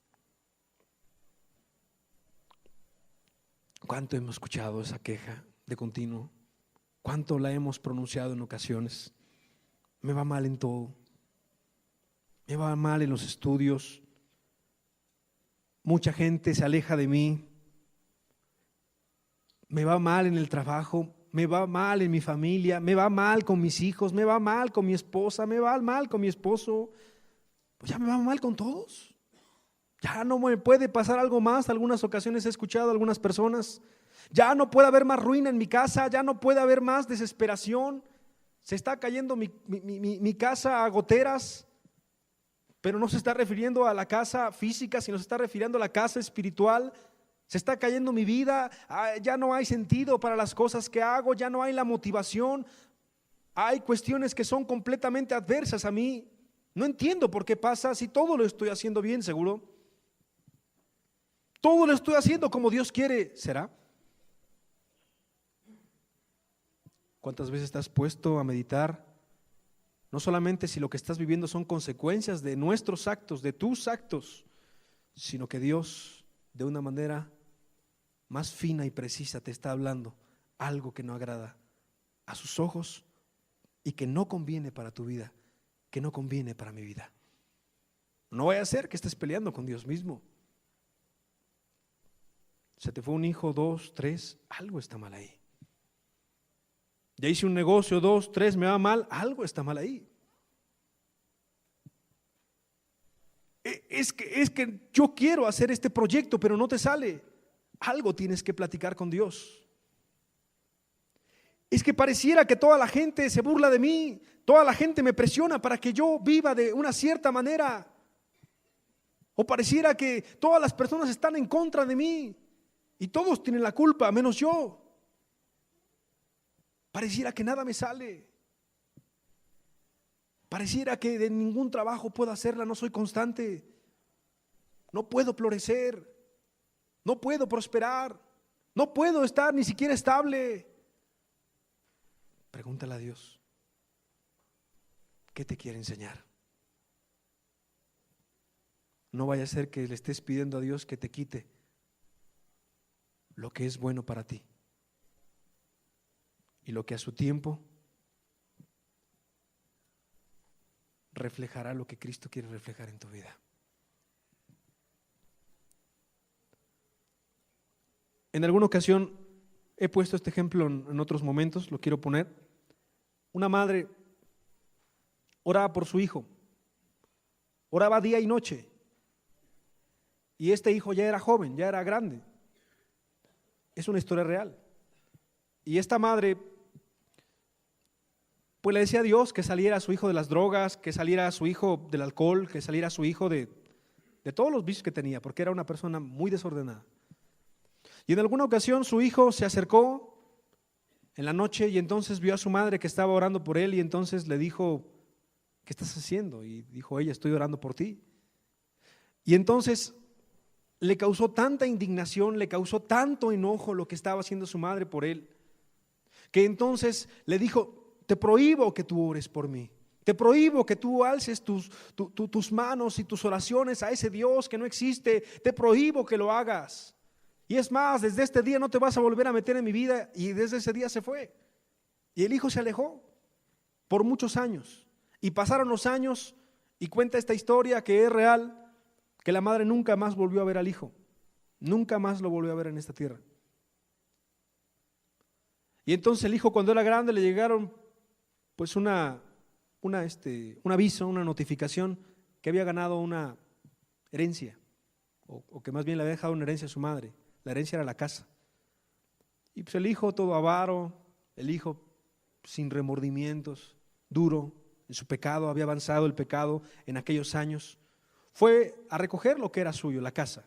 ¿Cuánto hemos escuchado esa queja de continuo? ¿Cuánto la hemos pronunciado en ocasiones? Me va mal en todo. Me va mal en los estudios. Mucha gente se aleja de mí. Me va mal en el trabajo. Me va mal en mi familia. Me va mal con mis hijos. Me va mal con mi esposa. Me va mal con mi esposo. Pues ya me va mal con todos. Ya no me puede pasar algo más. Algunas ocasiones he escuchado a algunas personas: ya no puede haber más ruina en mi casa, ya no puede haber más desesperación, se está cayendo mi casa a goteras. Pero no se está refiriendo a la casa física, sino se está refiriendo a la casa espiritual. Se está cayendo mi vida, ya no hay sentido para las cosas que hago, ya no hay la motivación. Hay cuestiones que son completamente adversas a mí. No entiendo por qué pasa si todo lo estoy haciendo bien, seguro. Todo lo estoy haciendo como Dios quiere, ¿será? ¿Cuántas veces estás puesto a meditar? No solamente si lo que estás viviendo son consecuencias de nuestros actos, de tus actos, sino que Dios de una manera más fina y precisa te está hablando algo que no agrada a sus ojos y que no conviene para tu vida, que no conviene para mi vida. No vaya a ser que estés peleando con Dios mismo. Se te fue un hijo, 2, 3, algo está mal ahí. Ya hice un negocio, 2, 3, me va mal, algo está mal ahí. Es que yo quiero hacer este proyecto, pero no te sale. Algo tienes que platicar con Dios. Es que pareciera que toda la gente se burla de mí, toda la gente me presiona para que yo viva de una cierta manera. O pareciera que todas las personas están en contra de mí y todos tienen la culpa, menos yo. Pareciera que nada me sale. Pareciera que de ningún trabajo puedo hacerla, no soy constante. No puedo florecer, no puedo prosperar, no puedo estar ni siquiera estable. Pregúntale a Dios, ¿qué te quiere enseñar? No vaya a ser que le estés pidiendo a Dios que te quite lo que es bueno para ti y lo que a su tiempo reflejará lo que Cristo quiere reflejar en tu vida. En alguna ocasión he puesto este ejemplo en otros momentos, lo quiero poner. Una madre oraba por su hijo, oraba día y noche, y este hijo ya era joven, ya era grande. Es una historia real. Y esta madre pues le decía a Dios que saliera a su hijo de las drogas, que saliera a su hijo del alcohol, que saliera a su hijo de todos los vicios que tenía, porque era una persona muy desordenada. Y en alguna ocasión su hijo se acercó en la noche y entonces vio a su madre que estaba orando por él y entonces le dijo: ¿qué estás haciendo? Y dijo ella: estoy orando por ti. Y entonces le causó tanta indignación, le causó tanto enojo lo que estaba haciendo su madre por él, que entonces le dijo: te prohíbo que tú ores por mí, te prohíbo que tú alces tus manos y tus oraciones a ese Dios que no existe, te prohíbo que lo hagas. Y es más, desde este día no te vas a volver a meter en mi vida. Y desde ese día se fue. Y el hijo se alejó por muchos años. Y pasaron los años y cuenta esta historia que es real, que la madre nunca más volvió a ver al hijo. Nunca más lo volvió a ver en esta tierra. Y entonces el hijo, cuando era grande, le llegaron pues un aviso, una notificación que había ganado una herencia, o que más bien le había dejado una herencia a su madre. La herencia era la casa. Y pues el hijo todo avaro, el hijo sin remordimientos, duro en su pecado, había avanzado el pecado en aquellos años, fue a recoger lo que era suyo, la casa.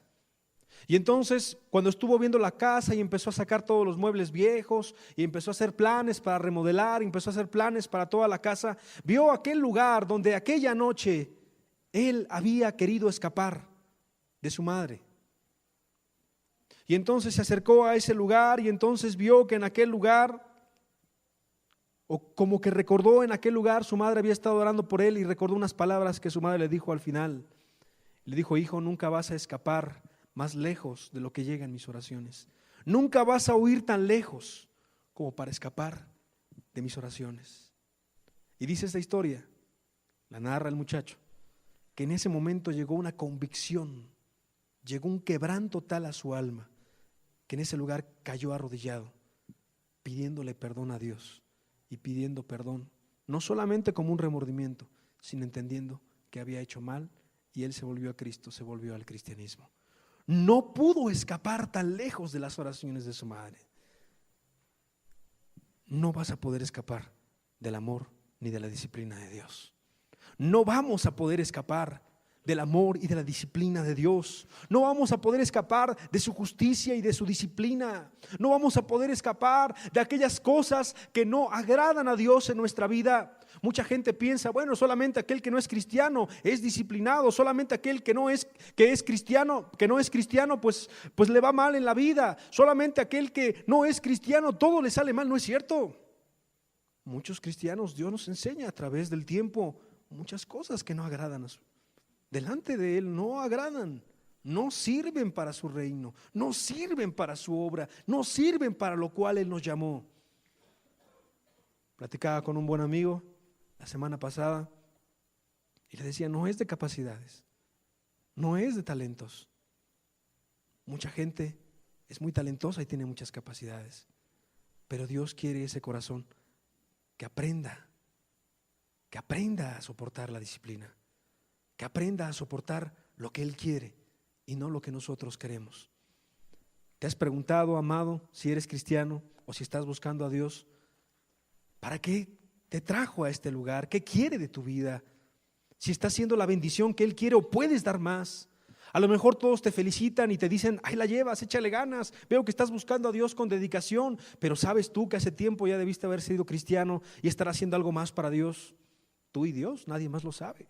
Y entonces cuando estuvo viendo la casa y empezó a sacar todos los muebles viejos y empezó a hacer planes para remodelar, empezó a hacer planes para toda la casa, vio aquel lugar donde aquella noche él había querido escapar de su madre. Y entonces se acercó a ese lugar y entonces vio que en aquel lugar, o como que recordó en aquel lugar, su madre había estado orando por él y recordó unas palabras que su madre le dijo al final. Le dijo: hijo, nunca vas a escapar más lejos de lo que llegan mis oraciones. Nunca vas a huir tan lejos como para escapar de mis oraciones. Y dice esta historia, la narra el muchacho, que en ese momento llegó una convicción, llegó un quebranto tal a su alma, que en ese lugar cayó arrodillado, pidiéndole perdón a Dios y pidiendo perdón, no solamente como un remordimiento, sino entendiendo que había hecho mal y él se volvió a Cristo, se volvió al cristianismo. No pudo escapar tan lejos de las oraciones de su madre. No vas a poder escapar del amor ni de la disciplina de Dios. No vamos a poder escapar del amor y de la disciplina de Dios. No vamos a poder escapar de su justicia y de su disciplina. No vamos a poder escapar de aquellas cosas que no agradan a Dios en nuestra vida. Mucha gente piensa, bueno, solamente aquel que no es cristiano es disciplinado, solamente aquel que no es cristiano, pues le va mal en la vida. Solamente aquel que no es cristiano, todo le sale mal. No es cierto. Muchos cristianos, Dios nos enseña a través del tiempo muchas cosas que no agradan a su delante de Él, no agradan, no sirven para su reino, no sirven para su obra, no sirven para lo cual Él nos llamó. Platicaba con un buen amigo la semana pasada y le decía: no es de capacidades, no es de talentos. Mucha gente es muy talentosa y tiene muchas capacidades, pero Dios quiere ese corazón que aprenda a soportar la disciplina, que aprenda a soportar lo que Él quiere y no lo que nosotros queremos. ¿Te has preguntado, amado, si eres cristiano o si estás buscando a Dios? ¿Para qué te trajo a este lugar? ¿Qué quiere de tu vida? Si estás haciendo la bendición que Él quiere o puedes dar más. A lo mejor todos te felicitan y te dicen: ahí la llevas, échale ganas, veo que estás buscando a Dios con dedicación, pero sabes tú que hace tiempo ya debiste haber sido cristiano y estar haciendo algo más para Dios. Tú y Dios, nadie más lo sabe.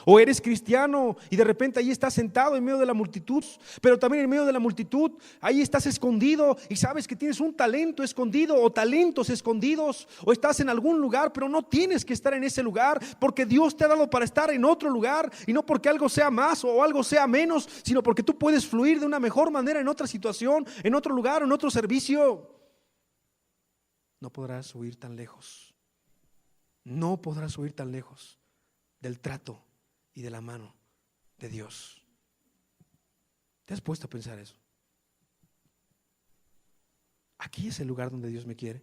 O eres cristiano y de repente ahí estás sentado en medio de la multitud, pero también en medio de la multitud ahí estás escondido y sabes que tienes un talento escondido o talentos escondidos, o estás en algún lugar pero no tienes que estar en ese lugar porque Dios te ha dado para estar en otro lugar, y no porque algo sea más o algo sea menos, sino porque tú puedes fluir de una mejor manera en otra situación, en otro lugar, en otro servicio. No podrás huir tan lejos, no podrás huir tan lejos del trato y de la mano de Dios. ¿Te has puesto a pensar eso? Aquí es el lugar donde Dios me quiere.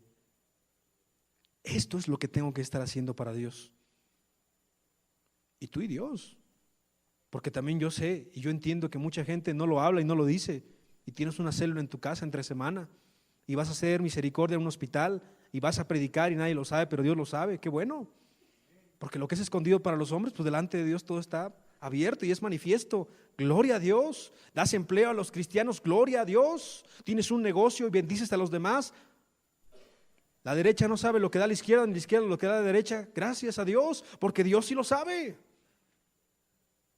Esto es lo que tengo que estar haciendo para Dios. Y tú y Dios. Porque también yo sé y yo entiendo que mucha gente no lo habla y no lo dice. Y tienes una célula en tu casa entre semana y vas a hacer misericordia en un hospital y vas a predicar y nadie lo sabe, pero Dios lo sabe. Qué bueno. Porque lo que es escondido para los hombres, pues delante de Dios todo está abierto y es manifiesto. Gloria a Dios. Das empleo a los cristianos, gloria a Dios. Tienes un negocio y bendices a los demás. La derecha no sabe lo que da la izquierda, ni la izquierda lo que da la derecha. Gracias a Dios, porque Dios sí lo sabe.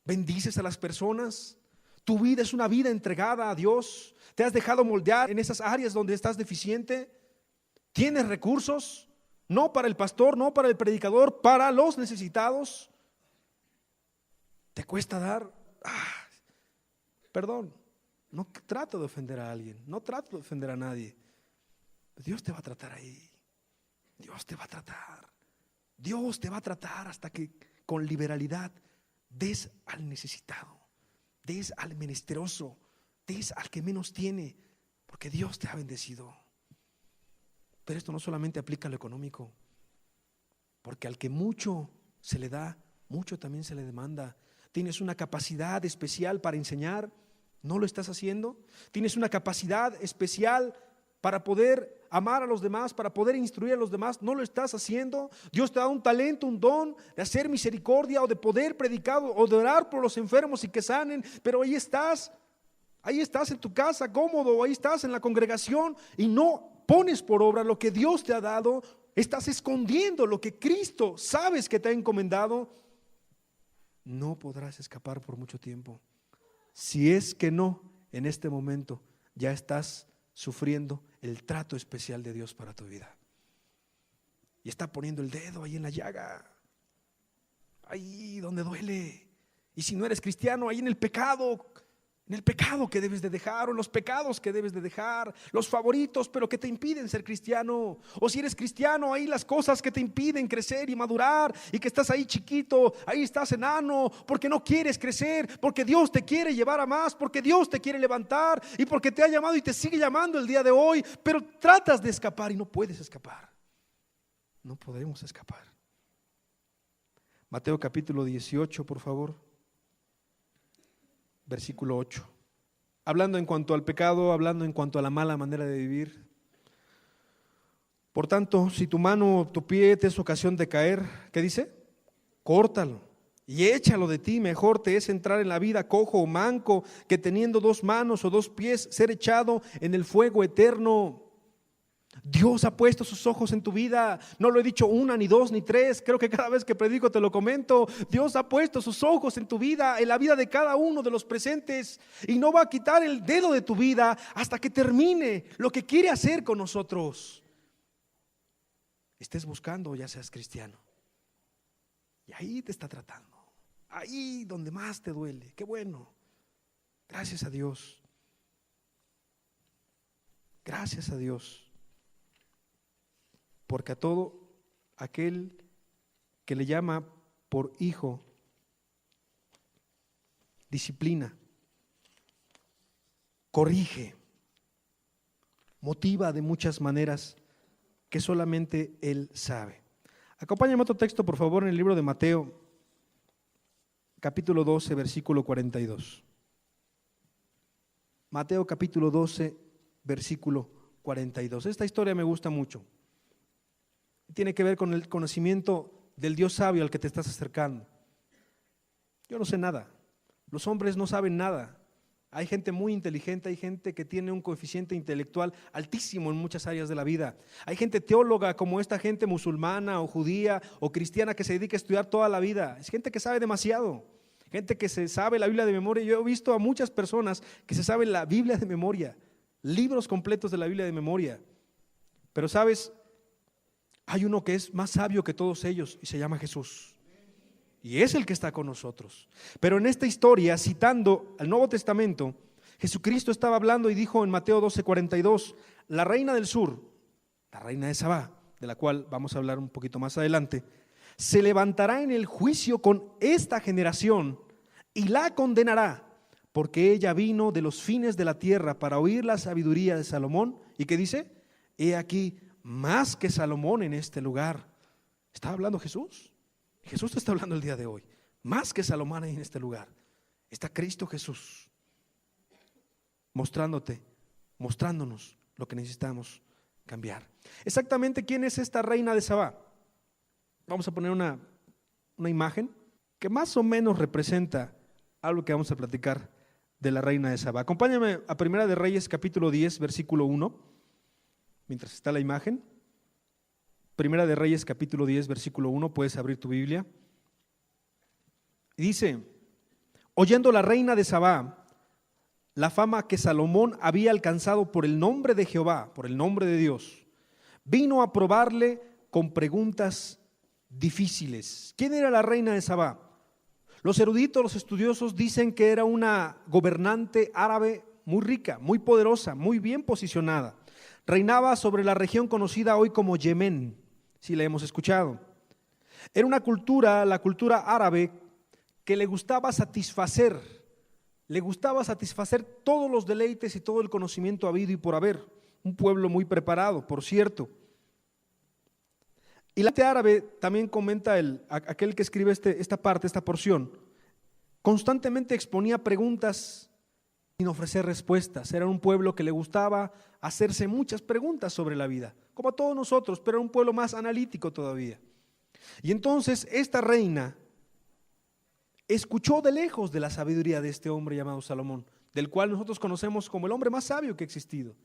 Bendices a las personas. Tu vida es una vida entregada a Dios. Te has dejado moldear en esas áreas donde estás deficiente. Tienes recursos, no para el pastor, no para el predicador, para los necesitados. ¿Te cuesta dar? Perdón, no trato de ofender a alguien, no trato de ofender a nadie. Dios te va a tratar ahí. Dios te va a tratar. Dios te va a tratar hasta que con liberalidad des al necesitado, des al menesteroso, des al que menos tiene, porque Dios te ha bendecido. Pero esto no solamente aplica a lo económico, porque al que mucho se le da, mucho también se le demanda. Tienes una capacidad especial para enseñar, ¿no lo estás haciendo? Tienes una capacidad especial para poder amar a los demás, para poder instruir a los demás, ¿no lo estás haciendo? Dios te da un talento, un don de hacer misericordia o de poder predicar o de orar por los enfermos y que sanen, pero ahí estás en tu casa cómodo, ahí estás en la congregación y no pones por obra lo que Dios te ha dado, estás escondiendo lo que Cristo sabes que te ha encomendado. No podrás escapar por mucho tiempo. Si es que no, en este momento ya estás sufriendo el trato especial de Dios para tu vida. Y está poniendo el dedo ahí en la llaga, ahí donde duele. Y si no eres cristiano, ahí en el pecado que debes de dejar, o en los pecados que debes de dejar, los favoritos, pero que te impiden ser cristiano. O si eres cristiano, ahí las cosas que te impiden crecer y madurar, y que estás ahí chiquito, ahí estás enano, porque no quieres crecer, porque Dios te quiere llevar a más, porque Dios te quiere levantar, y porque te ha llamado y te sigue llamando el día de hoy, pero tratas de escapar y no puedes escapar. No podemos escapar. Mateo capítulo 18, por favor. Versículo 8. Hablando en cuanto al pecado, hablando en cuanto a la mala manera de vivir. Por tanto, si tu mano o tu pie te es ocasión de caer, ¿qué dice? Córtalo y échalo de ti. Mejor te es entrar en la vida cojo o manco que teniendo 2 manos o 2 pies ser echado en el fuego eterno. Dios ha puesto sus ojos en tu vida. No lo he dicho 1, ni 2, ni 3. Creo que cada vez que predico te lo comento. Dios ha puesto sus ojos en tu vida, en la vida de cada uno de los presentes, y no va a quitar el dedo de tu vida hasta que termine lo que quiere hacer con nosotros. Estés buscando o ya seas cristiano, y ahí te está tratando, ahí donde más te duele. Qué bueno. Gracias a Dios. Gracias a Dios. Porque a todo aquel que le llama por hijo, disciplina, corrige, motiva de muchas maneras que solamente Él sabe. Acompáñame a otro texto, por favor, en el libro de Mateo, capítulo 12, versículo 42. Mateo capítulo 12, versículo 42. Esta historia me gusta mucho. Tiene que ver con el conocimiento del Dios sabio al que te estás acercando. Yo no sé nada. Los hombres no saben nada. Hay gente muy inteligente, hay gente que tiene un coeficiente intelectual altísimo en muchas áreas de la vida. Hay gente teóloga como esta gente musulmana o judía o cristiana que se dedica a estudiar toda la vida. Es gente que sabe demasiado. Gente que se sabe la Biblia de memoria. Yo he visto a muchas personas que se saben la Biblia de memoria, libros completos de la Biblia de memoria. Pero ¿sabes? Hay uno que es más sabio que todos ellos y se llama Jesús. Y es el que está con nosotros. Pero en esta historia, citando al Nuevo Testamento, Jesucristo estaba hablando y dijo en Mateo 12:42, la reina del sur, la reina de Sabá, de la cual vamos a hablar un poquito más adelante, se levantará en el juicio con esta generación y la condenará, porque ella vino de los fines de la tierra para oír la sabiduría de Salomón. ¿Y qué dice? He aquí más que Salomón en este lugar. ¿Está hablando Jesús? Jesús te está hablando el día de hoy. Más que Salomón en este lugar está Cristo Jesús, mostrándonos lo que necesitamos cambiar. Exactamente, ¿quién es esta reina de Sabá? Vamos a poner una imagen que más o menos representa algo que vamos a platicar de la reina de Sabá. Acompáñame a Primera de Reyes capítulo 10 versículo 1, mientras está la imagen. Primera de Reyes capítulo 10 versículo 1, puedes abrir tu Biblia. Y dice: oyendo la reina de Sabá la fama que Salomón había alcanzado por el nombre de Jehová, por el nombre de Dios, vino a probarle con preguntas difíciles. ¿Quién era la reina de Sabá? Los eruditos, los estudiosos dicen que era una gobernante árabe muy rica, muy poderosa, muy bien posicionada. Reinaba sobre la región conocida hoy como Yemen, si la hemos escuchado. Era una cultura, la cultura árabe, que le gustaba satisfacer todos los deleites y todo el conocimiento habido y por haber. Un pueblo muy preparado, por cierto. Y la gente árabe, también comenta aquel que escribe esta porción, constantemente exponía preguntas sin ofrecer respuestas. Era un pueblo que le gustaba hacerse muchas preguntas sobre la vida, como a todos nosotros, pero era un pueblo más analítico todavía. Y entonces esta reina escuchó de lejos de la sabiduría de este hombre llamado Salomón, del cual nosotros conocemos como el hombre más sabio que ha existido.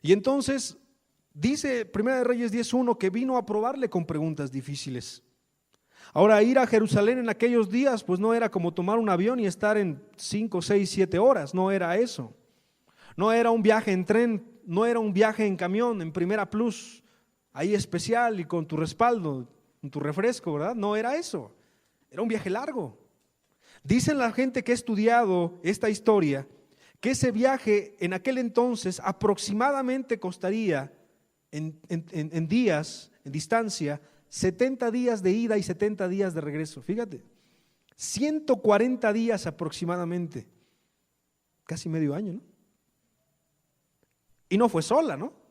Y entonces dice Primera de Reyes 10:1 que vino a probarle con preguntas difíciles. Ahora, ir a Jerusalén en aquellos días pues no era como tomar un avión y estar en 5, 6, 7 horas, no era eso. No era un viaje en tren, no era un viaje en camión, en Primera Plus, ahí especial y con tu respaldo, con tu refresco, ¿verdad? No era eso, era un viaje largo. Dicen la gente que ha estudiado esta historia que ese viaje en aquel entonces aproximadamente costaría en días, en distancia, 70 días de ida y 70 días de regreso. Fíjate, 140 días aproximadamente, casi medio año, ¿no? Y no fue sola, ¿no?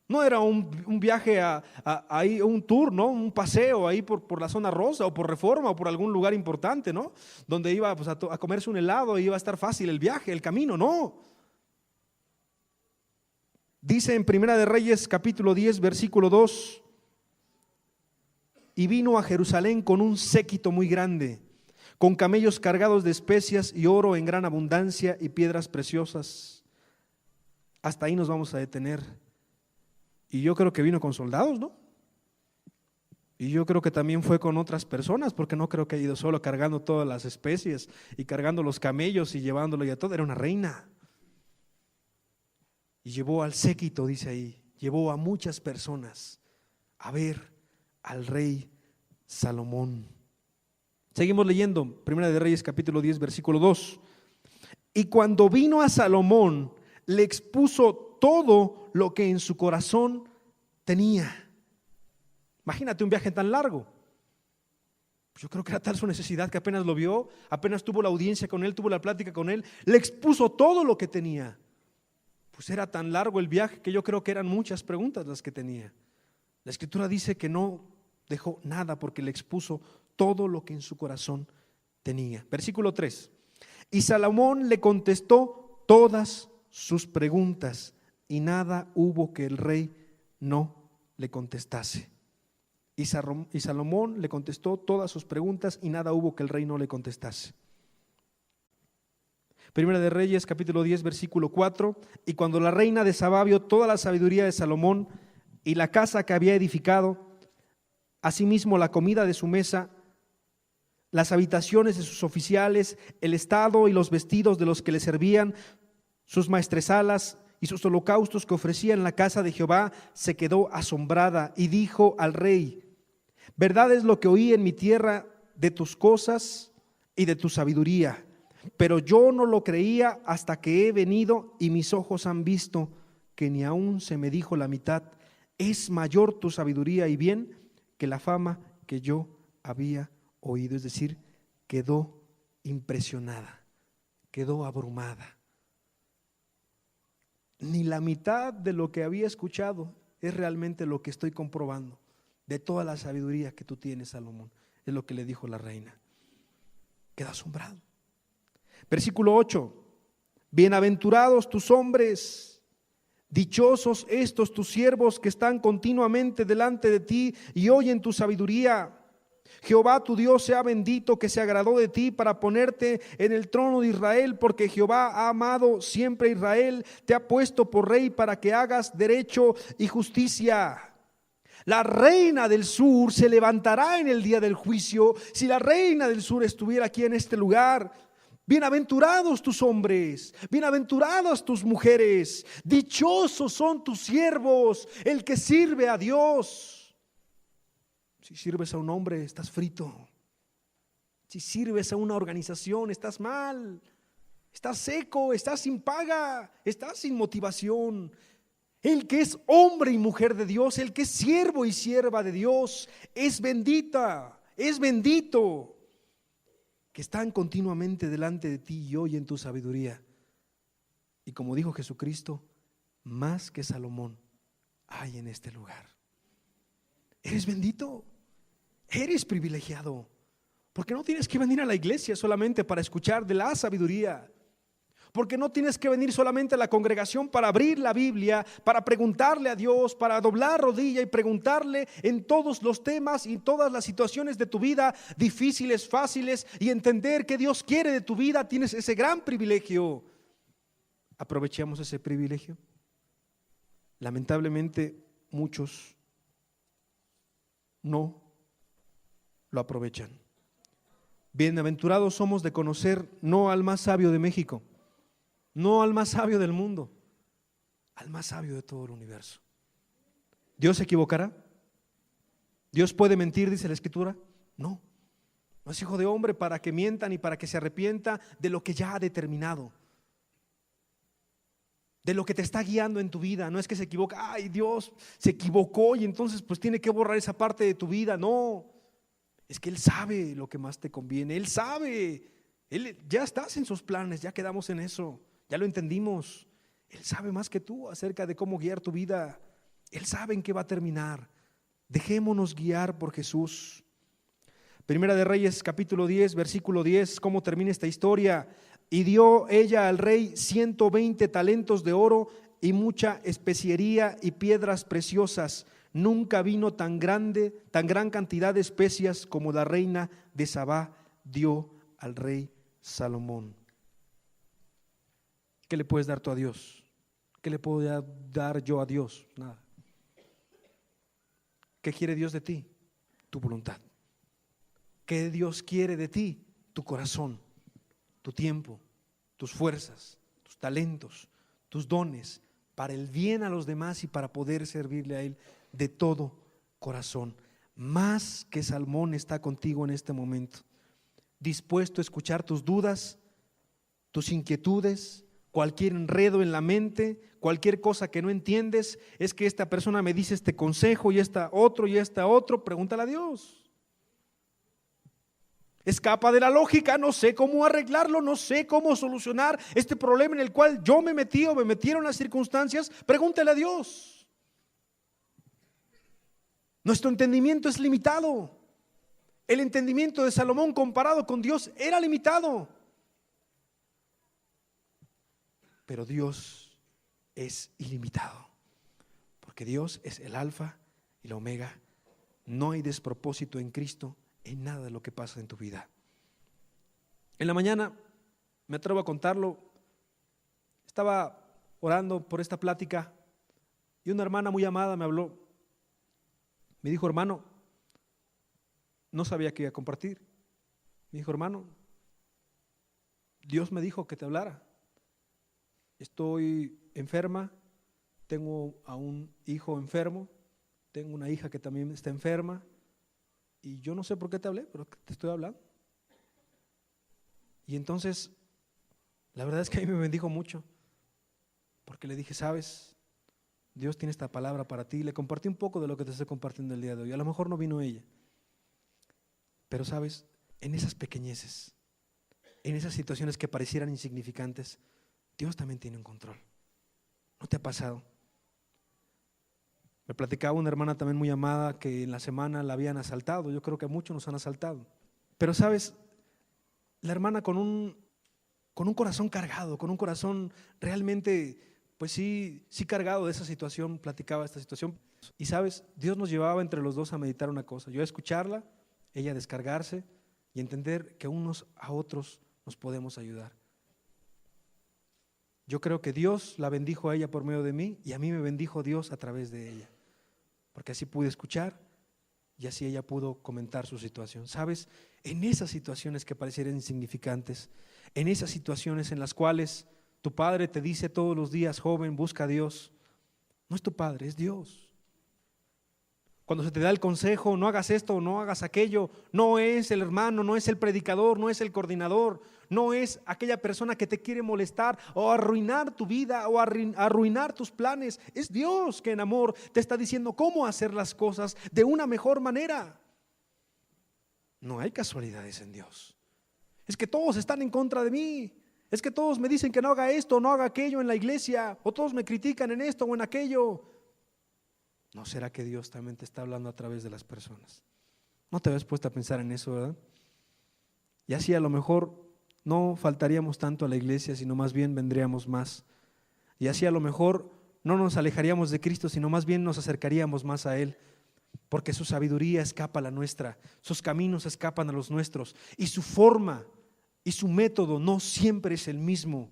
No era un viaje ahí, un tour, ¿no? Un paseo ahí por la zona rosa o por Reforma o por algún lugar importante, ¿no? Donde iba pues, a comerse un helado y iba a estar fácil el viaje, el camino, no. Dice en Primera de Reyes capítulo 10 versículo 2: y vino a Jerusalén con un séquito muy grande, con camellos cargados de especias y oro en gran abundancia y piedras preciosas. Hasta ahí nos vamos a detener. Y yo creo que vino con soldados, ¿no? Y yo creo que también fue con otras personas, porque no creo que haya ido solo cargando todas las especies y cargando los camellos y llevándolo y a todo. Era una reina. Y llevó al séquito, dice ahí, llevó a muchas personas a ver al rey Salomón. Seguimos leyendo, Primera de Reyes capítulo 10 versículo 2. Y cuando vino a Salomón, le expuso todo lo que en su corazón tenía. Imagínate un viaje tan largo. Yo creo que era tal su necesidad que apenas lo vio, apenas tuvo la audiencia con él, tuvo la plática con él, le expuso todo lo que tenía. Pues era tan largo el viaje que yo creo que eran muchas preguntas las que tenía. La Escritura dice que no dejó nada porque le expuso todo lo que en su corazón tenía. Versículo 3. Y Salomón le contestó todas sus preguntas y nada hubo que el rey no le contestase. Y Salomón le contestó todas sus preguntas y nada hubo que el rey no le contestase. Primera de Reyes capítulo 10 versículo 4. Y cuando la reina de Sabá vio toda la sabiduría de Salomón y la casa que había edificado, asimismo la comida de su mesa, las habitaciones de sus oficiales, el estado y los vestidos de los que le servían, sus maestresalas y sus holocaustos que ofrecía en la casa de Jehová, se quedó asombrada y dijo al rey: verdad es lo que oí en mi tierra de tus cosas y de tu sabiduría, pero yo no lo creía hasta que he venido y mis ojos han visto que ni aún se me dijo la mitad Es mayor tu sabiduría y bien que la fama que yo había oído. Es decir, quedó impresionada, quedó abrumada. Ni la mitad de lo que había escuchado es realmente lo que estoy comprobando de toda la sabiduría que tú tienes, Salomón. Es lo que le dijo la reina. Quedó asombrado. Versículo 8. Bienaventurados tus hombres, dichosos estos tus siervos que están continuamente delante de ti y oyen tu sabiduría. Jehová tu Dios sea bendito, que se agradó de ti para ponerte en el trono de Israel, porque Jehová ha amado siempre a Israel, te ha puesto por rey para que hagas derecho y justicia. La reina del sur se levantará en el día del juicio. Si la reina del sur estuviera aquí en este lugar, bienaventurados tus hombres, bienaventuradas tus mujeres, dichosos son tus siervos, el que sirve a Dios. Si sirves a un hombre, estás frito. Si sirves a una organización, estás mal, estás seco, estás sin paga, estás sin motivación. El que es hombre y mujer de Dios, el que es siervo y sierva de Dios, es bendita, es bendito, que están continuamente delante de ti y oyen tu sabiduría. Y como dijo Jesucristo, más que Salomón hay en este lugar. Eres bendito, eres privilegiado, porque no tienes que venir a la iglesia solamente para escuchar de la sabiduría. Porque no tienes que venir solamente a la congregación para abrir la Biblia, para preguntarle a Dios, para doblar rodilla y preguntarle en todos los temas y todas las situaciones de tu vida, difíciles, fáciles, y entender que Dios quiere de tu vida. Tienes ese gran privilegio. ¿Aprovechamos ese privilegio? Lamentablemente muchos no lo aprovechan. Bienaventurados somos de conocer no al más sabio de México, no al más sabio del mundo, al más sabio de todo el universo. ¿Dios se equivocará? ¿Dios puede mentir, dice la Escritura? No, no es hijo de hombre para que mienta ni para que se arrepienta de lo que ya ha determinado, de lo que te está guiando en tu vida. No es que se equivoca, ay, Dios se equivocó y entonces pues tiene que borrar esa parte de tu vida. No, es que Él sabe lo que más te conviene, Él sabe, ya estás en sus planes, ya quedamos en eso. Ya lo entendimos. Él sabe más que tú acerca de cómo guiar tu vida. Él sabe en qué va a terminar. Dejémonos guiar por Jesús. Primera de Reyes, capítulo 10, versículo 10, ¿cómo termina esta historia? Y dio ella al rey 120 talentos de oro y mucha especiería y piedras preciosas. Nunca vino tan gran cantidad de especias como la reina de Sabá dio al rey Salomón. ¿Qué le puedes dar tú a Dios? ¿Qué le puedo dar yo a Dios? Nada. ¿Qué quiere Dios de ti? Tu voluntad. ¿Qué Dios quiere de ti? Tu corazón, tu tiempo, tus fuerzas, tus talentos, tus dones, para el bien a los demás y para poder servirle a Él de todo corazón. Más que Salomón está contigo en este momento, dispuesto a escuchar tus dudas, tus inquietudes, cualquier enredo en la mente, cualquier cosa que no entiendes. Es que esta persona me dice este consejo y esta otro, pregúntale a Dios. Escapa de la lógica, no sé cómo arreglarlo, no sé cómo solucionar este problema en el cual yo me metí o me metieron las circunstancias, pregúntale a Dios. Nuestro entendimiento es limitado. El entendimiento de Salomón comparado con Dios era limitado. Pero Dios es ilimitado, porque Dios es el alfa y la omega. No hay despropósito en Cristo en nada de lo que pasa en tu vida. En la mañana, me atrevo a contarlo, estaba orando por esta plática y una hermana muy amada me habló. Me dijo, hermano, no sabía que iba a compartir. Me dijo, hermano, Dios me dijo que te hablara. Estoy enferma, tengo a un hijo enfermo, tengo una hija que también está enferma y yo no sé por qué te hablé, pero te estoy hablando. Y entonces, la verdad es que a mí me bendijo mucho, porque le dije, sabes, Dios tiene esta palabra para ti. Le compartí un poco de lo que te estoy compartiendo el día de hoy. A lo mejor no vino ella, pero sabes, en esas pequeñeces, en esas situaciones que parecieran insignificantes, Dios también tiene un control. ¿No te ha pasado? Me platicaba una hermana también muy amada que en la semana la habían asaltado. Yo creo que a muchos nos han asaltado. Pero sabes, la hermana con un corazón cargado, con un corazón realmente, pues sí cargado de esa situación, platicaba esta situación. Y sabes, Dios nos llevaba entre los dos a meditar una cosa. Yo a escucharla, ella a descargarse y entender que unos a otros nos podemos ayudar. Yo creo que Dios la bendijo a ella por medio de mí y a mí me bendijo Dios a través de ella. Porque así pude escuchar y así ella pudo comentar su situación. ¿Sabes? En esas situaciones que parecieran insignificantes, en esas situaciones en las cuales tu padre te dice todos los días, joven, busca a Dios, no es tu padre, es Dios. Cuando se te da el consejo, no hagas esto, no hagas aquello, no es el hermano, no es el predicador, no es el coordinador, no es aquella persona que te quiere molestar o arruinar tu vida o arruinar tus planes. Es Dios que en amor te está diciendo cómo hacer las cosas de una mejor manera. No hay casualidades en Dios. Es que todos están en contra de mí. Es que todos me dicen que no haga esto, no haga aquello en la iglesia, o todos me critican en esto o en aquello. ¿No será que Dios también te está hablando a través de las personas? ¿No te habías puesto a pensar en eso, verdad? Y así a lo mejor no faltaríamos tanto a la iglesia, sino más bien vendríamos más. Y así a lo mejor no nos alejaríamos de Cristo, sino más bien nos acercaríamos más a Él, porque su sabiduría escapa a la nuestra, sus caminos escapan a los nuestros, y su forma y su método no siempre es el mismo,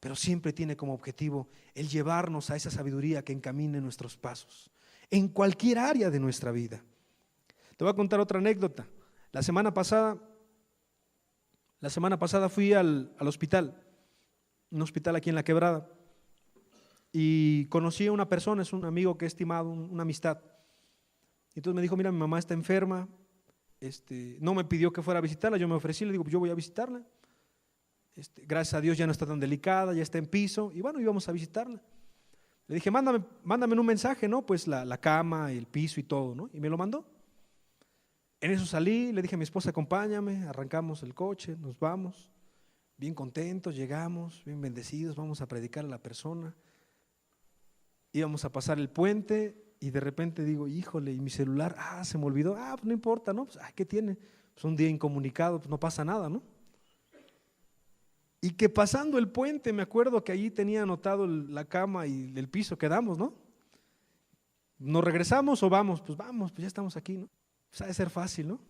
pero siempre tiene como objetivo el llevarnos a esa sabiduría que encamine nuestros pasos en cualquier área de nuestra vida. Te voy a contar otra anécdota. La semana pasada fui al hospital, un hospital aquí en La Quebrada, y conocí a una persona, es un amigo que he estimado, una amistad. Y entonces me dijo, mira, mi mamá está enferma, no me pidió que fuera a visitarla, yo me ofrecí, le digo, pues yo voy a visitarla. Gracias a Dios ya no está tan delicada, ya está en piso, y bueno, íbamos a visitarla. Le dije, mándame en un mensaje, ¿no? Pues la cama, el piso y todo, ¿no? Y me lo mandó. En eso salí, le dije a mi esposa, acompáñame, arrancamos el coche, nos vamos, bien contentos, llegamos, bien bendecidos, vamos a predicar a la persona. Íbamos a pasar el puente y de repente digo, híjole, y mi celular, se me olvidó, pues no importa, ¿no? Pues, ¿qué tiene? Pues un día incomunicado, pues no pasa nada, ¿no? Y que pasando el puente, me acuerdo que allí tenía anotado la cama y el piso que damos, ¿no? ¿Nos regresamos o vamos? Pues vamos, pues ya estamos aquí, ¿no? Pues ha de ser fácil, ¿no?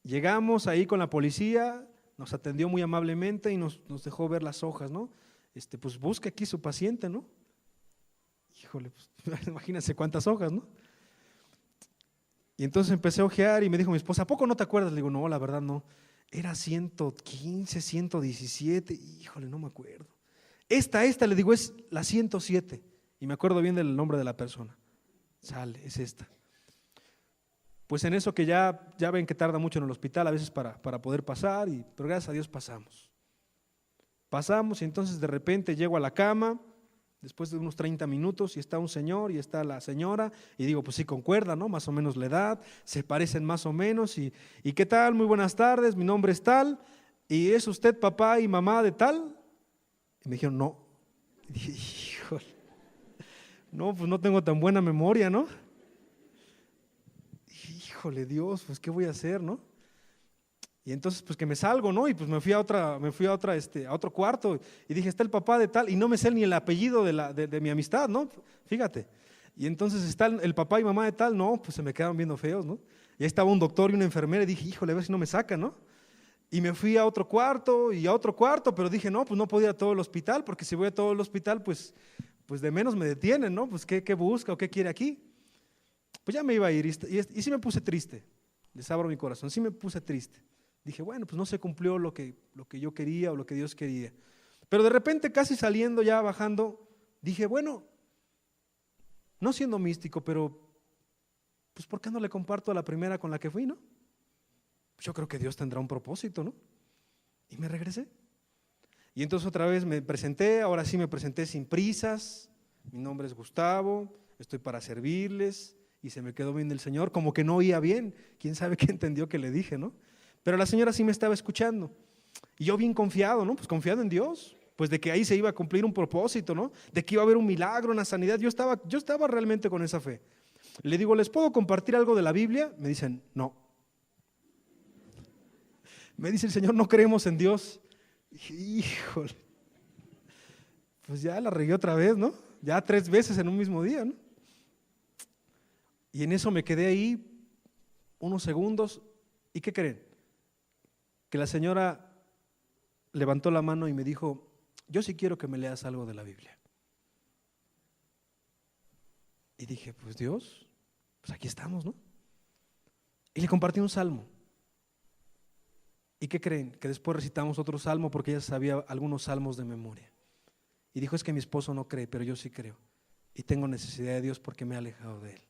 Llegamos ahí con la policía, nos atendió muy amablemente y nos dejó ver las hojas, ¿no? Pues busque aquí su paciente, ¿no? Híjole, pues imagínense cuántas hojas, ¿no? Y entonces empecé a ojear y me dijo mi esposa, ¿a poco no te acuerdas? Le digo, no, la verdad no. Era 115, 117, híjole, no me acuerdo. Esta, le digo, es la 107. Y me acuerdo bien del nombre de la persona. Sale, es esta. Pues en eso que ya ven que tarda mucho en el hospital a veces para poder pasar, pero gracias a Dios pasamos. Pasamos y entonces de repente llego a la cama, después de unos 30 minutos, y está un señor y está la señora, y digo, pues sí concuerda, ¿no? Más o menos la edad, se parecen más o menos, y ¿qué tal? Muy buenas tardes, mi nombre es tal, ¿y es usted papá y mamá de tal? Y me dijeron, no. Y dije, híjole, no, pues no tengo tan buena memoria, ¿no? Híjole, Dios, pues ¿qué voy a hacer, no? Y entonces pues que me salgo, ¿no? Y pues me fui a otro cuarto y dije, está el papá de tal, y no me sé ni el apellido de mi amistad, ¿no? Fíjate. Y entonces está el papá y mamá de tal, no, pues se me quedaron viendo feos, ¿no? Y ahí estaba un doctor y una enfermera y dije, híjole, a ver si no me sacan, ¿no? Y me fui a otro cuarto y a otro cuarto, pero dije, no, pues no podía ir a todo el hospital, porque si voy a todo el hospital, pues de menos me detienen, ¿no? Pues ¿qué busca o qué quiere aquí? Pues ya me iba a ir y sí me puse triste, les abro mi corazón, sí me puse triste. Dije, bueno, pues no se cumplió lo que yo quería o lo que Dios quería. Pero de repente, casi saliendo, ya bajando, dije, bueno, no siendo místico, pero pues ¿por qué no le comparto a la primera con la que fui, no? Pues yo creo que Dios tendrá un propósito, ¿no? Y me regresé. Y entonces otra vez me presenté, ahora sí me presenté sin prisas, Mi nombre es Gustavo, estoy para servirles. Y se me quedó viendo el señor, como que no oía bien. Quién sabe qué entendió que le dije, ¿no? Pero la señora sí me estaba escuchando. Y yo bien confiado, ¿no? Pues confiado en Dios, pues de que ahí se iba a cumplir un propósito, ¿no? De que iba a haber un milagro, una sanidad. Yo estaba realmente con esa fe. Le digo, ¿les puedo compartir algo de la Biblia? Me dicen, no. Me dice el Señor, no creemos en Dios. Dije, híjole, pues ya la regué otra vez, ¿no? Ya 3 veces en un mismo día, ¿no? Y en eso me quedé ahí unos segundos. ¿Y qué creen? Que la señora levantó la mano y me dijo, yo sí quiero que me leas algo de la Biblia. Y dije, pues Dios, pues aquí estamos, ¿no? Y le compartí un salmo. ¿Y qué creen? Que después recitamos otro salmo porque ella sabía algunos salmos de memoria. Y dijo, es que mi esposo no cree, pero yo sí creo. Y tengo necesidad de Dios porque me he alejado de él.